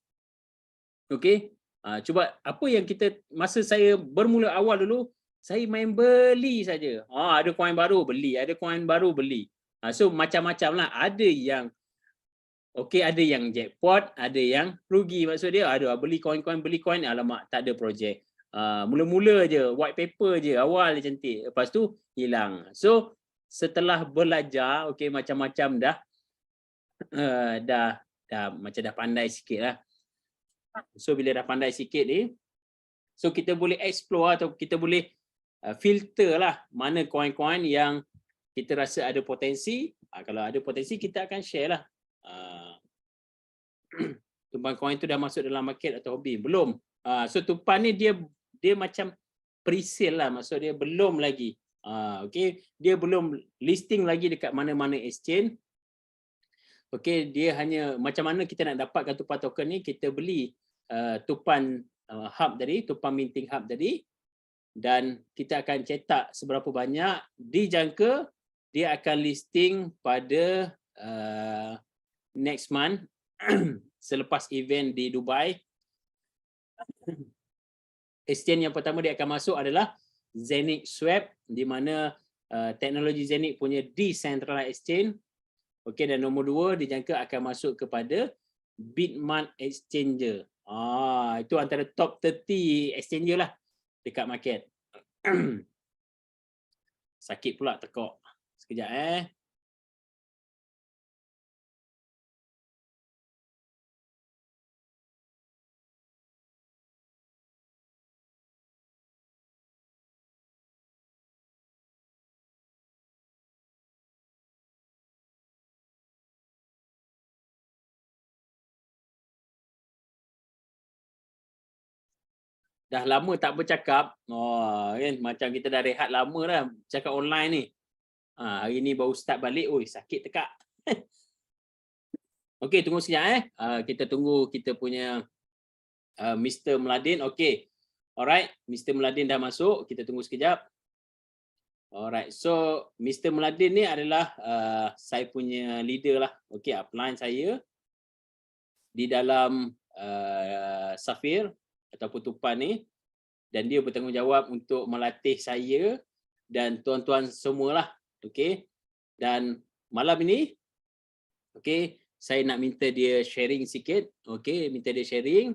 Okey. Cuba apa yang kita, masa saya bermula awal dulu, saya main beli saja. Ada koin baru beli, ada koin baru beli. So macam-macam lah. Ada yang ada yang jackpot, ada yang rugi. Maksud dia beli koin, alamak tak ada projek. Mula-mula je, white paper je, awal je cantik. Lepas tu hilang. So setelah belajar, macam-macam dah macam dah pandai sikit lah. So bila dah pandai sikit ni, so kita boleh explore atau kita boleh filter lah mana koin-koin yang kita rasa ada potensi. Kalau ada potensi kita akan share lah. Tumpan koin tu dah masuk dalam market atau hobi? Belum. So tumpan ni dia macam pre-sale lah, maksud dia belum lagi. Dia belum listing lagi dekat mana-mana exchange. Dia hanya macam mana kita nak dapatkan tumpan token ni, kita beli tumpan hub tadi, tumpan minting hub tadi, dan kita akan cetak seberapa banyak, dijangka dia akan listing pada next month selepas event di Dubai. Exchange yang pertama dia akan masuk adalah Zenix Swap, di mana teknologi Zenix punya decentralized exchange. Dan nombor 2 dijangka akan masuk kepada Bitmart Exchanger. Itu antara top 30 exchanger lah dekat market. Sakit pula tekak. Sekejap Dah lama tak bercakap. Macam kita dah rehat lama dah cakap online ni. Hari ni baru start balik. Sakit tekak. Tunggu sekejap kita tunggu kita punya Mr. Mladin. Alright, Mr. Mladin dah masuk. Kita tunggu sekejap. Alright, so Mr. Mladin ni adalah saya punya leader lah. Upline saya di dalam Safir ataupun tumpan ni, dan dia bertanggungjawab untuk melatih saya dan tuan-tuan semualah. Dan malam ini saya nak minta dia sharing sikit. Minta dia sharing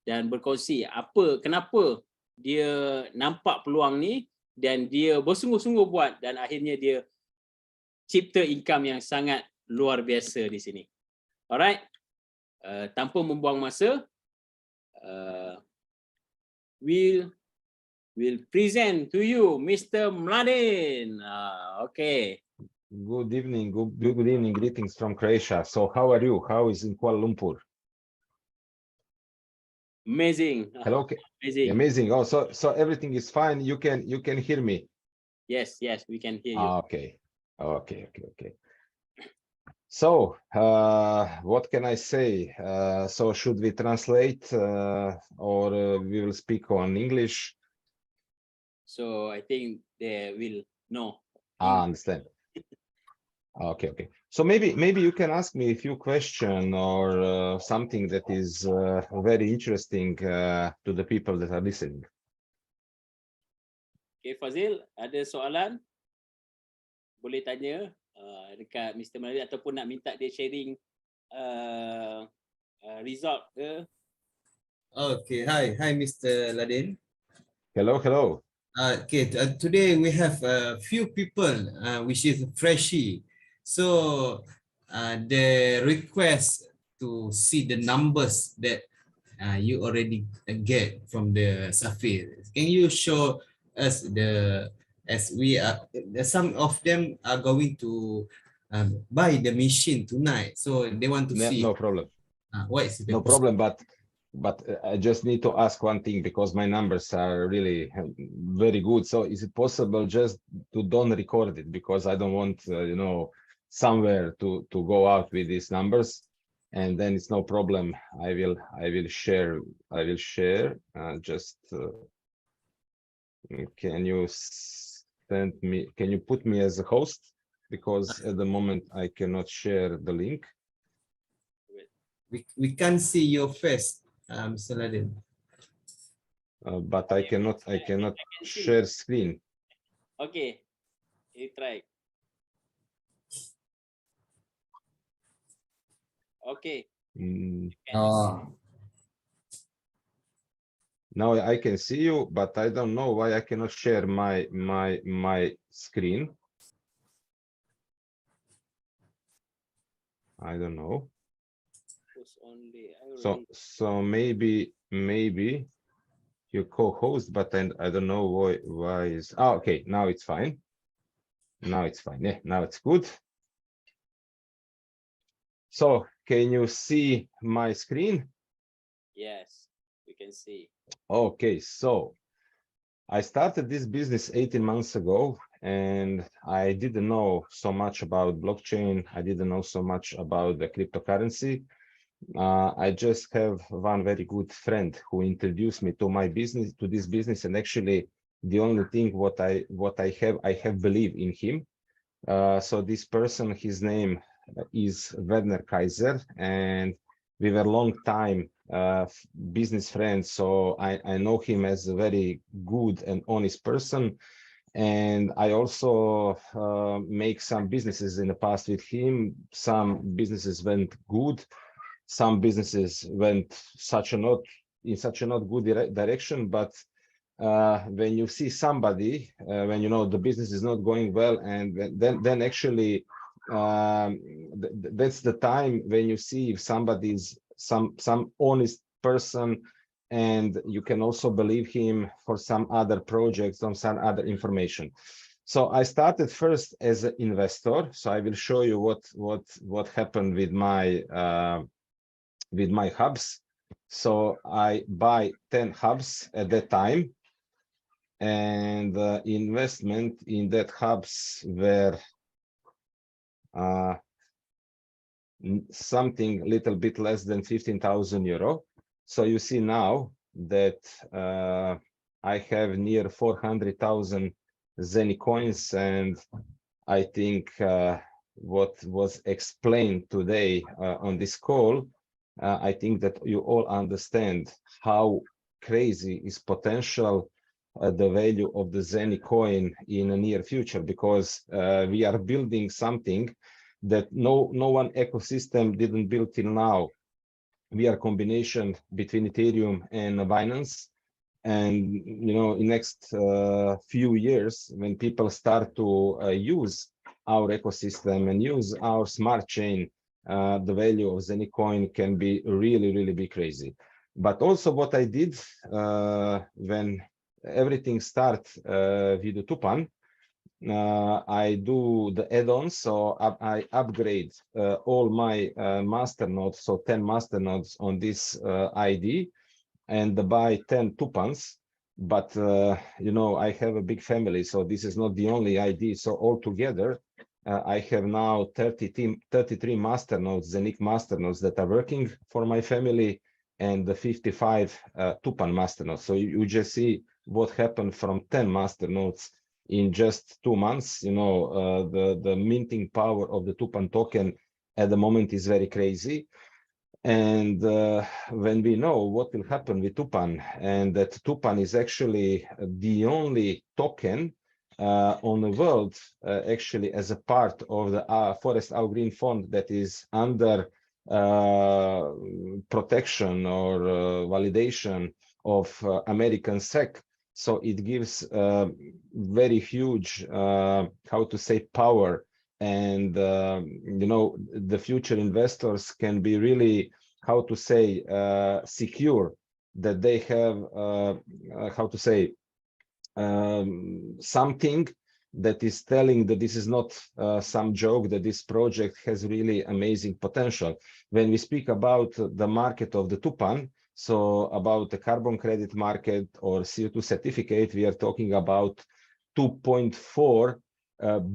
dan berkongsi kenapa dia nampak peluang ni dan dia bersungguh-sungguh buat, dan akhirnya dia cipta income yang sangat luar biasa di sini. Alright, tanpa membuang masa, we'll present to you Mr. Mladin. Good evening, good evening, greetings from Croatia. So how are you? How is in Kuala Lumpur? Amazing. Hello. Amazing. So everything is fine. You can hear me. Yes, we can hear you. Okay. So what can I say? So should we translate or we will speak on English? So I think they will know. Understand. Okay. So maybe you can ask me a few questions or something that is very interesting to the people that are listening. Fazil, ada soalan? Boleh tanya dekat Mr. Mladin ataupun nak minta dia sharing result ke? Hi Mr. Ladin. Hello. Today we have a few people which is freshie. So the request to see the numbers that you already get from the Safir. Can you show us as we are, some of them are going to buy the machine tonight, so they want to see. No problem. What is the no problem, but but I just need to ask one thing because my numbers are really very good. So is it possible just to don't record it, because I don't want you know, somewhere to go out with these numbers, and then it's no problem. I will share. Just can you send me? Can you put me as a host? Because at the moment I cannot share the link. We can't see your face, Mr. Ladin. But I cannot share screen. Okay, you try. Okay. Oh. Now I can see you, but I don't know why I cannot share my screen. I don't know. So maybe you co-host, but then I don't know why is. Oh, okay, now it's fine. Now it's fine. Yeah, now it's good. So can you see my screen? Yes, we can see. Okay, so I started this business 18 months ago, and I didn't know so much about blockchain. I didn't know so much about the cryptocurrency. I just have one very good friend who introduced me to my business, to this business, and actually the only thing what I have believed in him. So this person, his name is Werner Kaiser, and we were long time business friends. So I know him as a very good and honest person. And I also make some businesses in the past with him. Some businesses went good. Some businesses went in such a not good direction. But when you see somebody, when you know the business is not going well, and then actually that's the time when you see if somebody's some honest person, and you can also believe him for some other projects, on some other information. So I started first as an investor. So I will show you what happened with my hubs. So I buy 10 hubs at that time, and the investment in that hubs were something little bit less than 15,000 euro. So you see now that I have near 400,000 Zeni coins, and I think what was explained today on this call, I think that you all understand how crazy is potential the value of the Zeni coin in the near future, because we are building something that no one ecosystem didn't build till now. We are a combination between Ethereum and Binance, and you know, in next few years, when people start to use our ecosystem and use our smart chain, the value of Zeni coin can be really be crazy. But also what I did when everything starts with the Tupan, I do the add-ons. So I upgrade all my master nodes, so 10 master nodes on this ID, and buy 10 Tupans. But you know, I have a big family, so this is not the only ID. So altogether, I have now 33 master nodes, Zenic master nodes that are working for my family, and the 55 Tupan master nodes. So you just see what happened from 10 master nodes in just 2 months. You know, the minting power of the Tupan token at the moment is very crazy. And when we know what will happen with Tupan, and that Tupan is actually the only token on the world, actually as a part of the Forest Our Green Fund that is under protection or validation of American SEC. So it gives very huge, how to say, power, and you know, the future investors can be really, how to say, secure that they have, how to say, something that is telling that this is not some joke, that this project has really amazing potential. When we speak about the market of the Tupan, So about the carbon credit market or CO2 certificate, we are talking about 2.4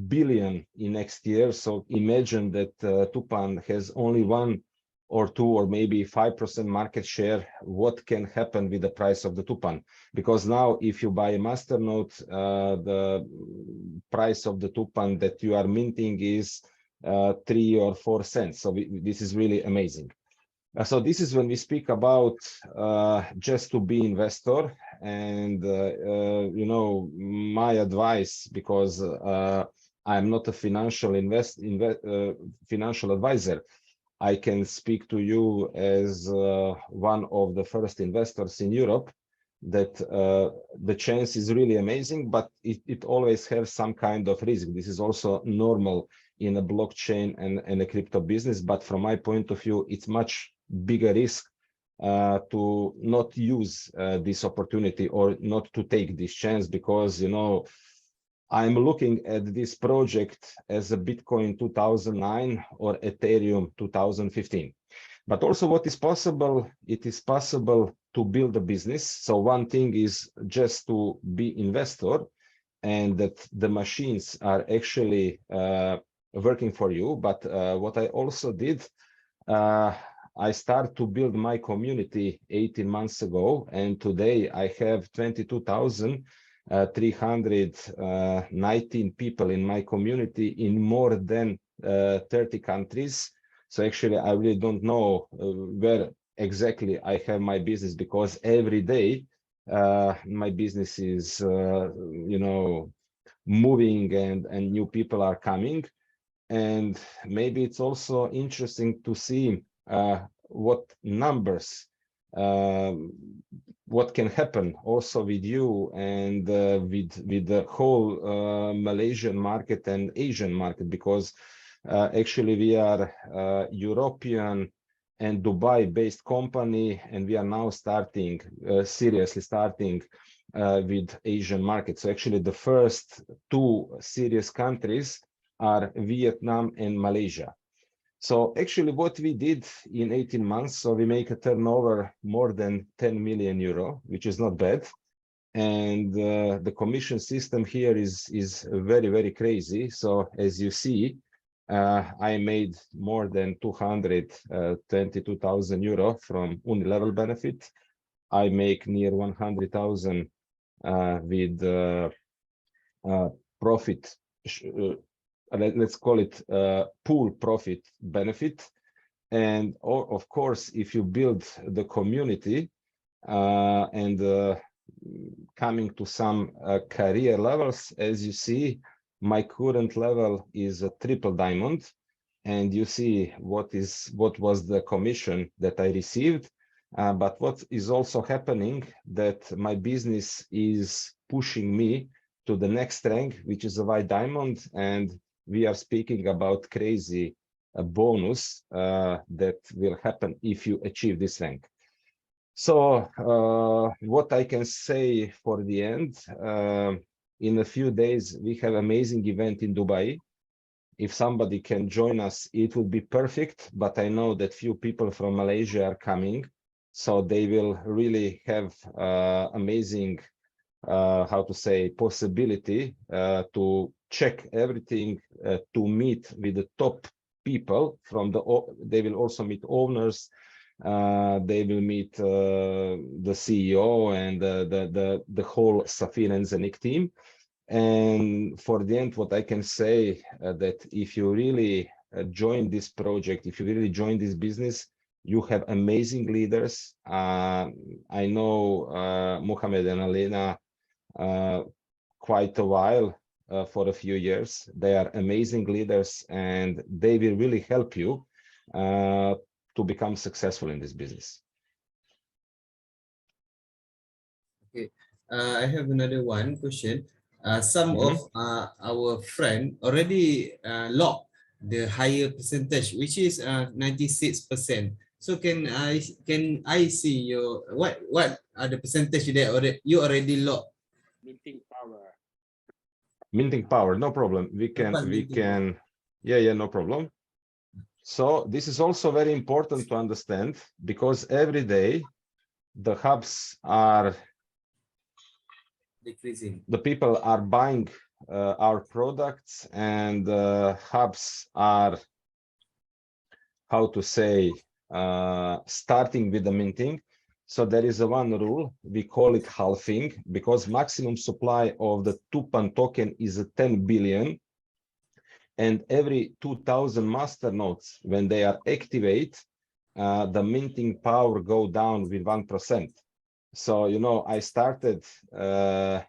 billion in next year. So imagine that Tupan has only 1 or 2 or maybe 5% market share. What can happen with the price of the Tupan? Because now if you buy a Masternode, the price of the Tupan that you are minting is 3 or 4 cents. So this is really amazing. So this is when we speak about just to be investor, and you know, my advice, because I'm not a financial financial advisor, I can speak to you as one of the first investors in Europe, that the chance is really amazing, but it always has some kind of risk. This is also normal in a blockchain and a crypto business, but from my point of view, it's much bigger risk to not use this opportunity or not to take this chance, because, you know, I'm looking at this project as a Bitcoin 2009 or Ethereum 2015. But also what is possible, it is possible to build a business. So one thing is just to be investor and that the machines are actually working for you. But what I also did, I started to build my community 18 months ago, and today I have 22,319 people in my community in more than 30 countries. So actually, I really don't know where exactly I have my business, because every day my business is, you know, moving and new people are coming. And maybe it's also interesting to see what numbers, what can happen also with you and with the whole Malaysian market and Asian market, because actually we are European and Dubai based company, and we are now starting seriously starting with Asian market. So actually the first 2 serious countries are Vietnam and Malaysia. So actually what we did in 18 months, so we make a turnover more than 10 million euro, which is not bad. And the commission system here is very, very crazy. So as you see, I made more than 222,000 euro from Unilevel benefit. I make near 100,000 with profit, let's call it pool profit benefit. And of course, if you build the community and coming to some career levels, as you see, my current level is a triple diamond, and you see what was the commission that I received. But what is also happening, that my business is pushing me to the next rank, which is a white diamond, and we are speaking about crazy bonus that will happen if you achieve this rank. So what I can say for the end, in a few days, we have amazing event in Dubai. If somebody can join us, it would be perfect, but I know that few people from Malaysia are coming, so they will really have amazing, how to say, possibility to check everything, to meet with the top people from they will also meet owners, they will meet the CEO and the whole Safir and Zenik team. And for the end, what I can say, that if you really join this project, if you really join this business, you have amazing leaders. I know Mohammed and Alena quite a while, for a few years. They are amazing leaders, and they will really help you to become successful in this business. Okay, I have another one question. Some of our friend already locked the higher percentage, which is 96%. So can I see your what are the percentage that you already locked? Minting power. Minting power, no problem. We can, yeah, no problem. So this is also very important to understand, because every day the hubs are decreasing. the people are buying our products, and hubs are, how to say, starting with the minting. So there is a one rule, we call it halving, because maximum supply of the Tupan token is 10 billion. And every 2000 master nodes, when they are activate, the minting power go down with 1%. So, you know, I started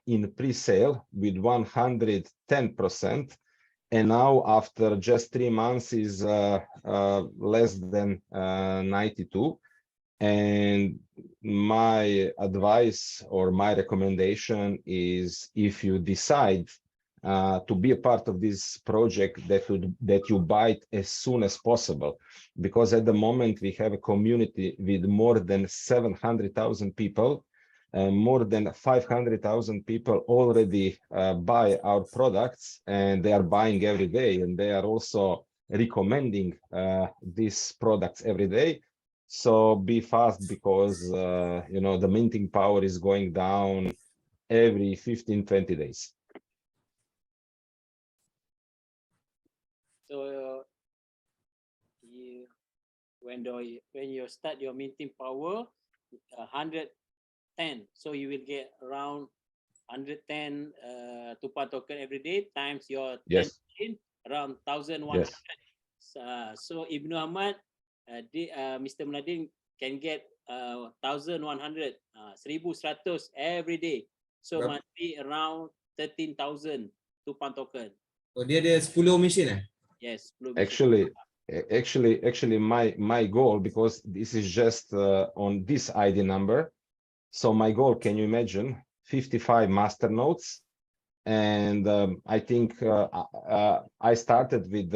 in pre-sale with 110%. And now after just 3 months is less than 92. And my advice or my recommendation is, if you decide to be a part of this project, that you buy it as soon as possible, because at the moment we have a community with more than 700,000 people. More than 500,000 people already buy our products, and they are buying every day, and they are also recommending these products every day. So be fast, because you know, the minting power is going down every 15-20 days. So when you start your minting power 110, so you will get around 110 Tupan token every day times your 10 Yes. around 1100. Yes. So Ibnu Ahmad, Mr. Mladin can get 1100, 1100 every day. So must be around 13,000 Tupan token. Oh, dia ada 10 mesin Yes, Actually, my goal, because this is just on this ID number. So my goal, can you imagine, 55 master nodes, and I think I started with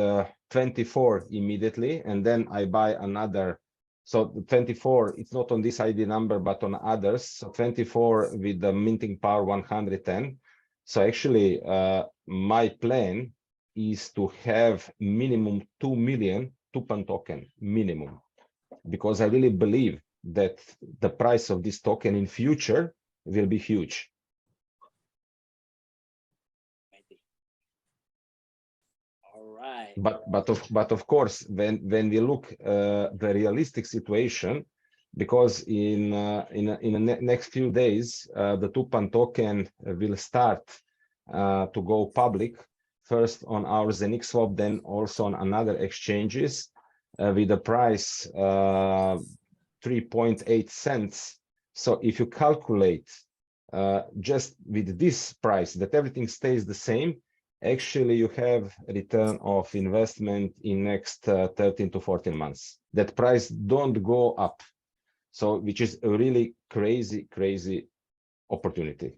24 immediately, and then I buy another. So the 24, it's not on this ID number, but on others. So 24 with the minting power 110. So actually, my plan is to have minimum 2 million Tupan token, minimum, because I really believe that the price of this token in future will be huge. All right. But of course, when we look the realistic situation, because in the next few days the Tupan token will start to go public, first on our Zenix swap, then also on another exchanges with the price 3.8 cents. So if you calculate just with this price, that everything stays the same, actually you have a return of investment in next 13 to 14 months. That price don't go up. So which is a really crazy opportunity.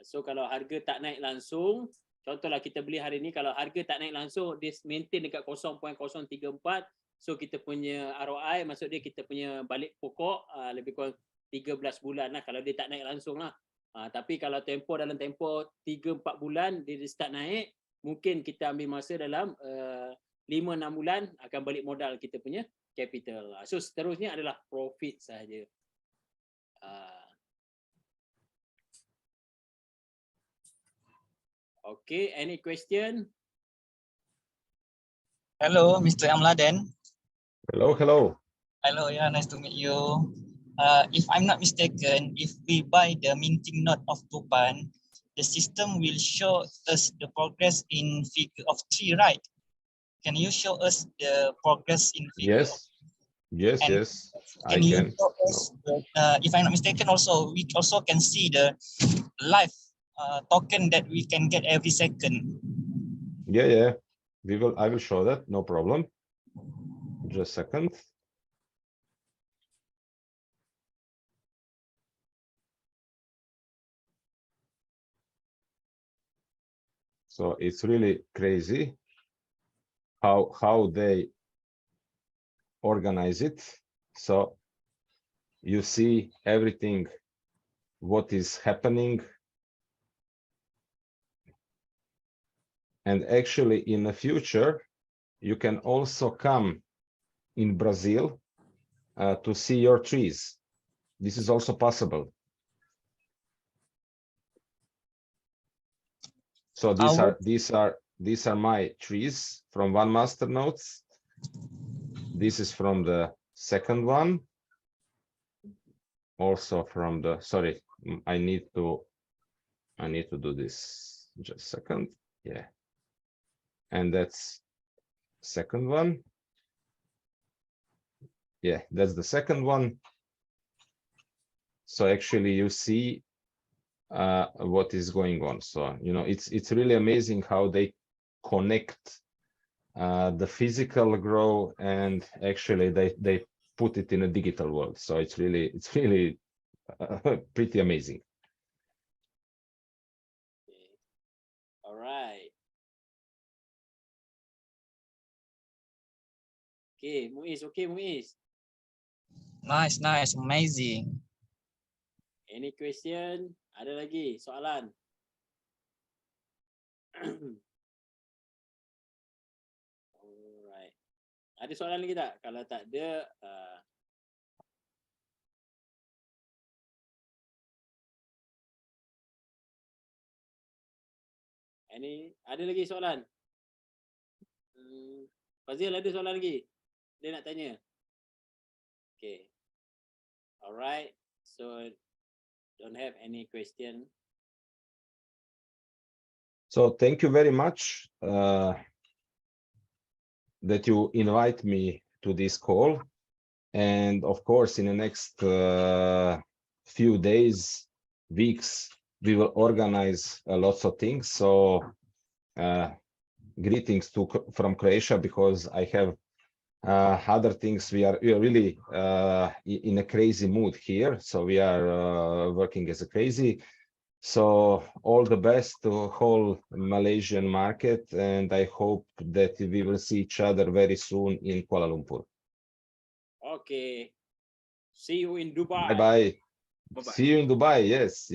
So kalau harga tak naik langsung, contohlah kita beli hari ni, kalau harga tak naik langsung, dia maintain dekat 0.034, so kita punya ROI, maksud dia kita punya balik pokok lebih kurang 13 bulan lah kalau dia tak naik langsung lah. Tapi kalau dalam tempoh 3-4 bulan dia start naik, mungkin kita ambil masa dalam 5-6 bulan akan balik modal kita punya capital. So seterusnya adalah profit sahaja. Okay, any question? Hello, Mr. Amladen. Hello. Hello, yeah, nice to meet you. If I'm not mistaken, if we buy the minting node of Tupan, the system will show us the progress in figure of 3, right? Can you show us the progress in figure? Yes, I can. Show us if I'm not mistaken, also we also can see the live token that we can get every second. Yeah. I will show that, no problem. Just a second. So it's really crazy how they organize it. So you see everything, what is happening. And actually in the future, you can also come in Brazil to see your trees. This is also possible. So these are my trees from one master nodes. This is from the second one. Also from the, sorry, I need to do this. Just a second. Yeah. And that's second one. Yeah, that's the second one. So actually you see what is going on. So, you know, it's really amazing how they connect the physical grow, and actually they put it in a digital world. So it's really pretty amazing. All right. Okay, Muiz. Okay, Muiz. Nice, amazing. Any question? Ada lagi soalan? Alright. Ada soalan lagi tak? Kalau tak ada, ada lagi soalan? Fazil, ada soalan lagi? Dia nak tanya. Okay. Alright. So don't have any question. So thank you very much that you invite me to this call. And of course, in the next few days, weeks, we will organize lots of things. So greetings from Croatia, because I have other things. We are really in a crazy mood here. So we are working as a crazy. So all the best to whole Malaysian market, and I hope that we will see each other very soon in Kuala Lumpur. Okay. See you in Dubai. Bye-bye. Bye-bye. See you in Dubai. Yes.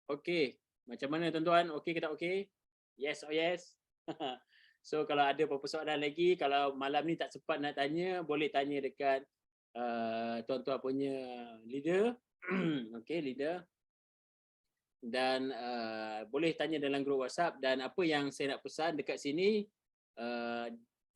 Okay. Macam mana tuan-tuan? Okay ke tak okay? Yes or yes? So kalau ada apa-apa soalan lagi, kalau malam ni tak sempat nak tanya, boleh tanya dekat tuan-tuan punya leader. Okay, leader. Dan boleh tanya dalam grup WhatsApp. Dan apa yang saya nak pesan dekat sini,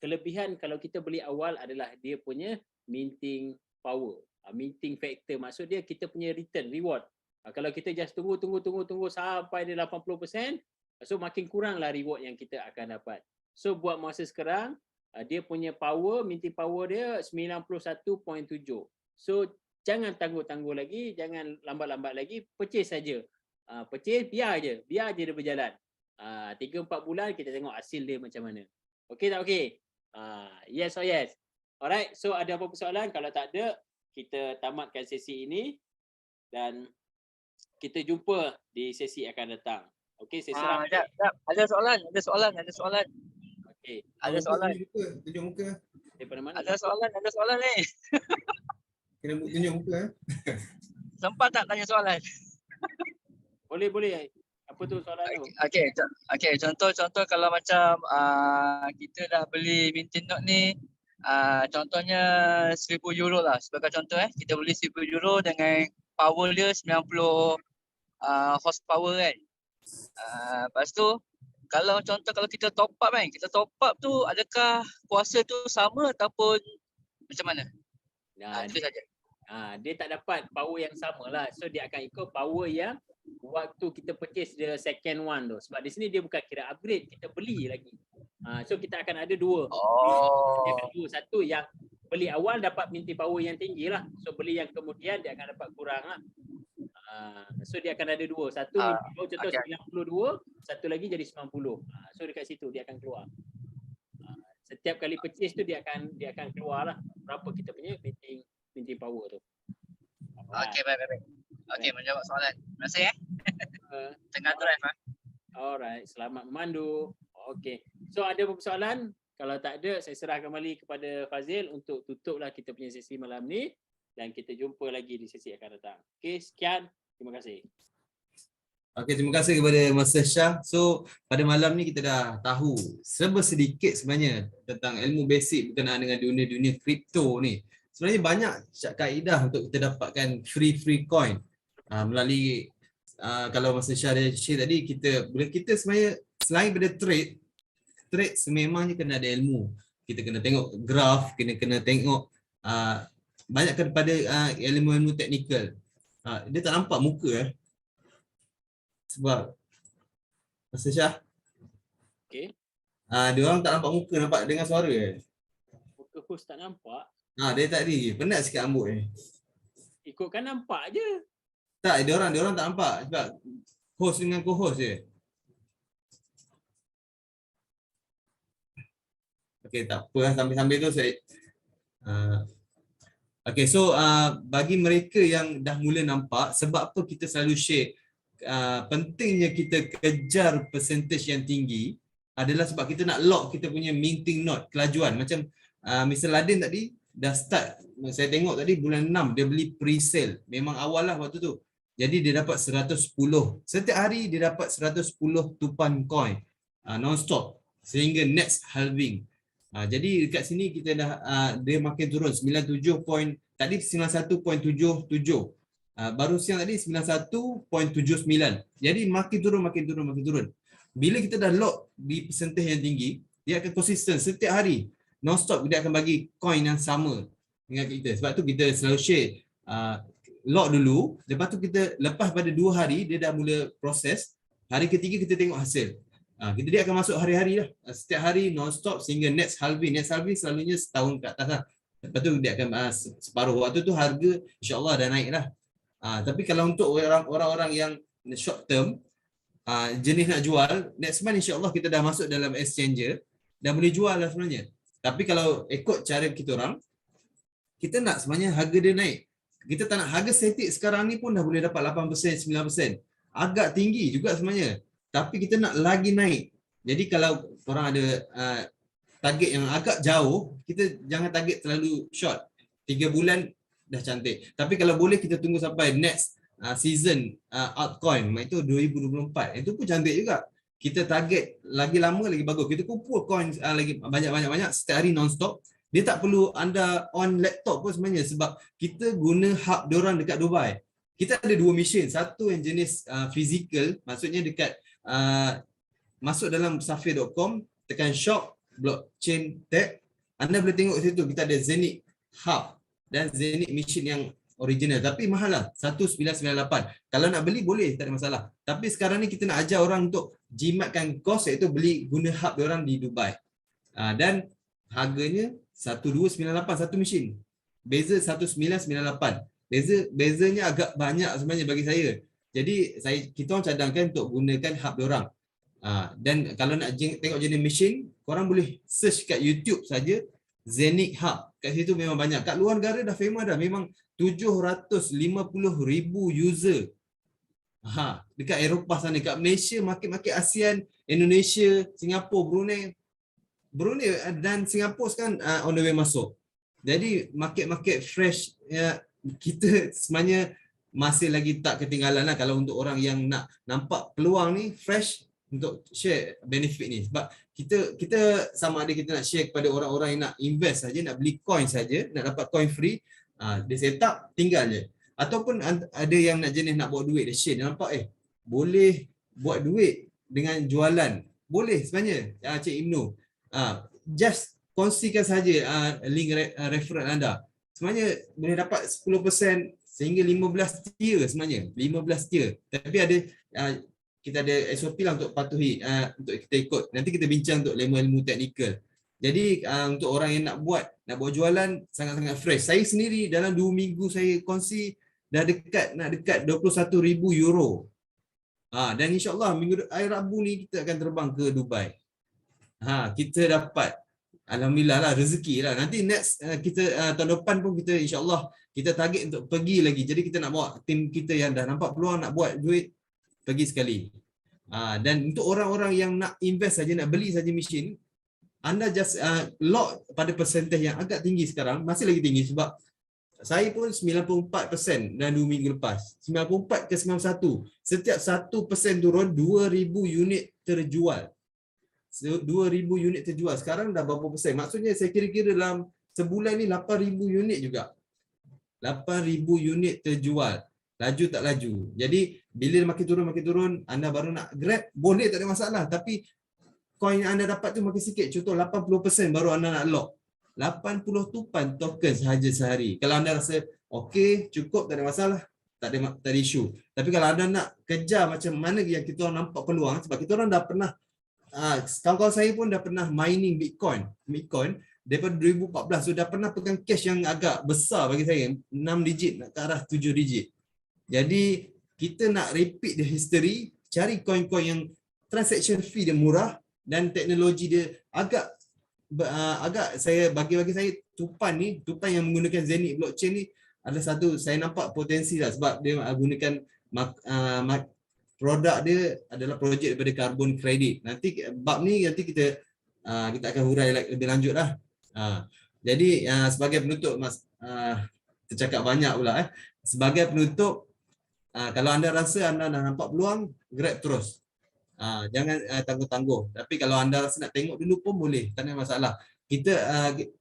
kelebihan kalau kita beli awal adalah dia punya minting power, minting factor. Maksud dia kita punya return, reward. Kalau kita just tunggu sampai dia 80%, so makin kuranglah reward yang kita akan dapat. So buat masa sekarang, dia punya power, minting power dia 91.7. So jangan tangguh-tangguh lagi, jangan lambat-lambat lagi, purchase saja. Purchase, biar je dia berjalan. 3-4 bulan kita tengok hasil dia macam mana. Okey tak okey? Yes or yes? Alright, so ada apa-apa soalan? Kalau tak ada, kita tamatkan sesi ini dan kita jumpa di sesi akan datang. Okey, sesi ada soalan. Okey. Ada soalan. Tunjuk muka. Daripada mana? Ada soalan ni. Kena tunjuk muka. Sempat tak tanya soalan? Boleh. Apa tu soalan tu? Okey, contoh kalau macam kita dah beli minting note ni, contohnya 1,000 euro lah sebagai contoh kita beli 1,000 euro dengan power dia 90 horsepower kan. Lepas tu kalau kita top up kan, kita top up tu adakah kuasa tu sama ataupun macam mana? Itu saja. Dia tak dapat power yang sama lah. So dia akan ikut power yang waktu kita purchase the second one tu. Sebab di sini dia bukan kira upgrade, kita beli lagi. So kita akan ada dua. Satu yang beli awal dapat minting power yang tinggi lah. So beli yang kemudian dia akan dapat kurang lah. So dia akan ada dua. Satu minting power contoh 92, satu lagi jadi 90. So dekat situ dia akan keluar. Setiap kali purchase tu dia akan keluar lah berapa kita punya minting power tu. Okey, baik. Okey, menjawab soalan. Terima kasih Tengah drive Alright, selamat memandu. Okey. So ada apa soalan? Kalau tak ada, saya serah kembali kepada Fazil untuk tutuplah kita punya sesi malam ni dan kita jumpa lagi di sesi akan datang. Okey, sekian. Terima kasih. Okay, terima kasih kepada Master Shah. So, pada malam ni kita dah tahu serba sedikit sebenarnya tentang ilmu basic berkenaan dengan dunia-dunia kripto ni. Sebenarnya banyak kaedah untuk kita dapatkan free coin melalui kalau Master Shah dia share tadi, kita sebenarnya selain daripada trade sememangnya kena ada ilmu. Kita kena tengok graf, kena tengok banyak kepada ilmu-ilmu teknikal. Dia tak nampak muka sebab Master Shah. Okey. Dia orang tak nampak muka, nampak dengar suara Muka host tak nampak. dia tadi penat sikit rambut ni. Ikutkan nampak je. Tak, dia orang tak nampak sebab host dengan co-host je. Okey, tak apa, sambil-sambil tu saya okey, so bagi mereka yang dah mula nampak, sebab apa kita selalu share pentingnya kita kejar percentage yang tinggi adalah sebab kita nak lock kita punya minting node, kelajuan. Macam Mr. Ladin tadi dah start, saya tengok tadi bulan 6 dia beli pre-sale. Memang awal lah waktu tu. Jadi dia dapat 110. Setiap hari dia dapat 110 tupan coin non-stop sehingga next halving. Jadi dekat sini kita dah dia makin turun 97 point, tadi 91.77. Baru siang tadi 91.79. Jadi makin turun. Bila kita dah lock di percentage yang tinggi, dia akan konsisten setiap hari. Non-stop dia akan bagi coin yang sama dengan kita. Sebab tu kita selalu share lock dulu, lepas tu kita lepas pada 2 hari dia dah mula proses. Hari ketiga kita tengok hasil. Dia akan masuk hari-hari lah. Setiap hari non-stop sehingga next halving. Next halving selalunya setahun ke atas lah. Lepas tu dia akan separuh waktu tu harga insya-Allah dah naik lah. Tapi kalau untuk orang-orang yang short term, jenis nak jual, next month insya-Allah kita dah masuk dalam exchanger, dah boleh jual lah sebenarnya. Tapi kalau ikut cara kita orang, kita nak sebenarnya harga dia naik. Kita tak nak harga statik sekarang ni pun dah boleh dapat 8%, 9%. Agak tinggi juga sebenarnya. Tapi kita nak lagi naik. Jadi kalau orang ada target yang agak jauh, kita jangan target terlalu short. 3 bulan dah cantik. Tapi kalau boleh kita tunggu sampai next season altcoin, itu 2024. Itu pun cantik juga. Kita target lagi lama lagi bagus. Kita kumpul coin lagi banyak setiap hari non-stop. Dia tak perlu anda on laptop pun sebenarnya sebab kita guna hub diorang dekat Dubai. Kita ada 2 mesin. Satu yang jenis physical, maksudnya dekat masuk dalam safir.com, tekan shop, blockchain tab. Anda boleh tengok situ kita ada Zenith Hub dan Zenith Machine yang original, tapi mahal lah, 1998. Kalau nak beli boleh, tak ada masalah. Tapi sekarang ni kita nak ajar orang untuk jimatkan kos, iaitu beli guna hub diorang di Dubai. Dan harganya 1298 satu mesin. Beza 1998. Bezanya agak banyak sebenarnya bagi saya. Jadi kita orang cadangkan untuk gunakan hub diorang. Dan kalau nak tengok jenis mesin, korang boleh search kat YouTube saja Zenith Hub. Kat situ memang banyak. Kat luar negara dah famous dah. Memang 750,000 user. Dekat Eropah sana, kat Malaysia, market ASEAN, Indonesia, Singapura, Brunei dan Singapura sekarang on the way masuk. Jadi market fresh kita sebenarnya masih lagi tak ketinggalan lah kalau untuk orang yang nak nampak peluang ni fresh untuk share benefit ni. Sebab kita sama ada kita nak share kepada orang-orang yang nak invest saja, nak beli coin saja, nak dapat coin free, dia set up tinggal je. Ataupun ada yang nak jenis nak buat duit, dia share, dia nampak boleh buat duit dengan jualan. Boleh sebenarnya Cik Ibnu. Just kongsikan saja link referral anda. Sebenarnya boleh dapat 10% sehingga 15 tier sebenarnya. 15 tier. Tapi ada kita ada SOP lah untuk patuhi, untuk kita ikut. Nanti kita bincang untuk ilmu-ilmu teknikal. Jadi untuk orang yang nak buat jualan sangat-sangat fresh. Saya sendiri dalam 2 minggu saya kongsi dah nak dekat 21,000 euro. Dan insya-Allah minggu hari Rabu ni kita akan terbang ke Dubai. Kita dapat alhamdulillah lah, rezeki lah. Nanti next kita tahun depan pun kita insya-Allah kita target untuk pergi lagi. Jadi kita nak bawa tim kita yang dah nampak peluang nak buat duit, pergi sekali. Dan untuk orang-orang yang nak invest saja, nak beli saja mesin, anda just lock pada percentage yang agak tinggi sekarang, masih lagi tinggi sebab Saya pun 94% dan 2 minggu lepas. 94 ke 91. Setiap 1% turun 2,000 unit terjual. 2,000 unit terjual. Sekarang dah berapa persen? Maksudnya saya kira-kira dalam sebulan ni 8,000 unit juga. 8,000 unit terjual. Laju tak laju. Jadi bila makin turun, anda baru nak grab, boleh tak ada masalah. Tapi coin yang anda dapat tu makin sikit. Contoh 80% baru anda nak lock. 80 tupan token sahaja sehari. Kalau anda rasa okey, cukup, tak ada masalah, tak ada isu. Tapi kalau anda nak kejar macam mana yang kita orang nampak peluang, sebab kita orang dah pernah, kawan-kawan saya pun dah pernah mining Bitcoin daripada 2014, so dah pernah pegang cash yang agak besar bagi saya, 6 digit nak ke arah 7 digit. Jadi kita nak repeat the history, cari coin-coin yang transaction fee dia murah dan teknologi dia agak saya bagi saya tupan yang menggunakan Zenith blockchain ni adalah satu saya nampak potensi lah, sebab dia gunakan produk dia adalah projek daripada carbon credit. Nanti bab ni kita akan hurai lebih lanjut lah. Jadi sebagai penutup tercakap banyak pula sebagai penutup, kalau anda rasa anda dah nampak peluang, grab terus. Jangan tangguh-tangguh. Tapi kalau anda rasa nak tengok dulu pun boleh, tak ada masalah. Kita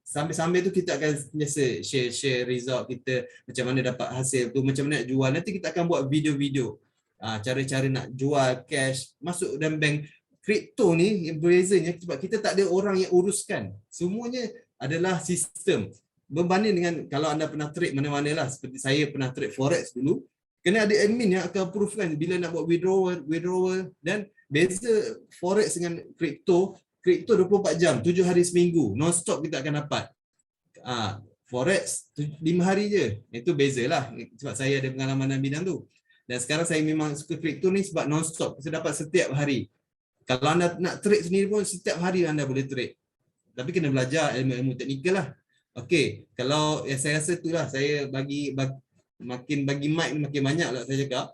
sambil-sambil tu kita akan biasa share result kita, macam mana dapat hasil tu, macam mana nak jual. Nanti kita akan buat video-video cara-cara nak jual cash masuk dalam bank. Kripto ni berbezanya sebab kita tak ada orang yang uruskan. Semuanya adalah sistem. Berbanding dengan kalau anda pernah trade mana-mana lah, seperti saya pernah trade forex dulu, kena ada admin yang akan approvekan bila nak buat withdrawal. Dan beza forex dengan kripto 24 jam, 7 hari seminggu, non-stop kita akan dapat. Forex 5 hari je. Itu bezalah sebab saya ada pengalaman dalam bidang tu. Dan sekarang saya memang suka kripto ni sebab non-stop, saya dapat setiap hari. Kalau anda nak trade sendiri pun setiap hari anda boleh trade. Tapi kena belajar ilmu-ilmu teknikal lah. Okey, kalau saya rasa itulah saya makin bagi mic ni makin banyak lah saya cakap.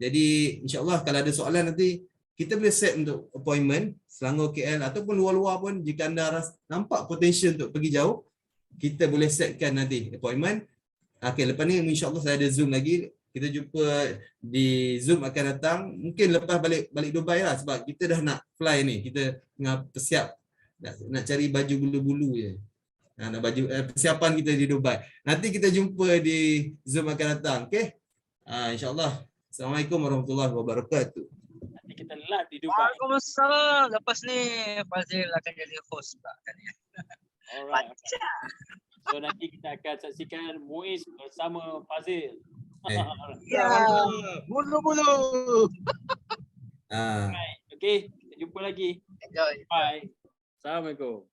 Jadi insya-Allah kalau ada soalan nanti kita boleh set untuk appointment Selangor KL ataupun luar-luar pun, jika anda nampak potential untuk pergi jauh, kita boleh setkan nanti appointment. Okey, lepas ni insya-Allah saya ada Zoom lagi. Kita jumpa di Zoom akan datang. Mungkin lepas balik Dubai lah, sebab kita dah nak fly ni. Kita tengah persiap nak cari baju bulu-bulu je. Nak baju persiapan kita di Dubai. Nanti kita jumpa di Zoom akan datang. Okey. Insya-Allah. Assalamualaikum warahmatullahi wabarakatuh. Nanti kita live di Dubai. Waalaikumsalam. Lepas ni Fazil akan jadi host pula kan ya. Alright. So nanti kita akan saksikan Muiz bersama Fazil. Ya, bulu-bulu. Right. Okay, kita jumpa lagi. Enjoy. Bye. Assalamualaikum.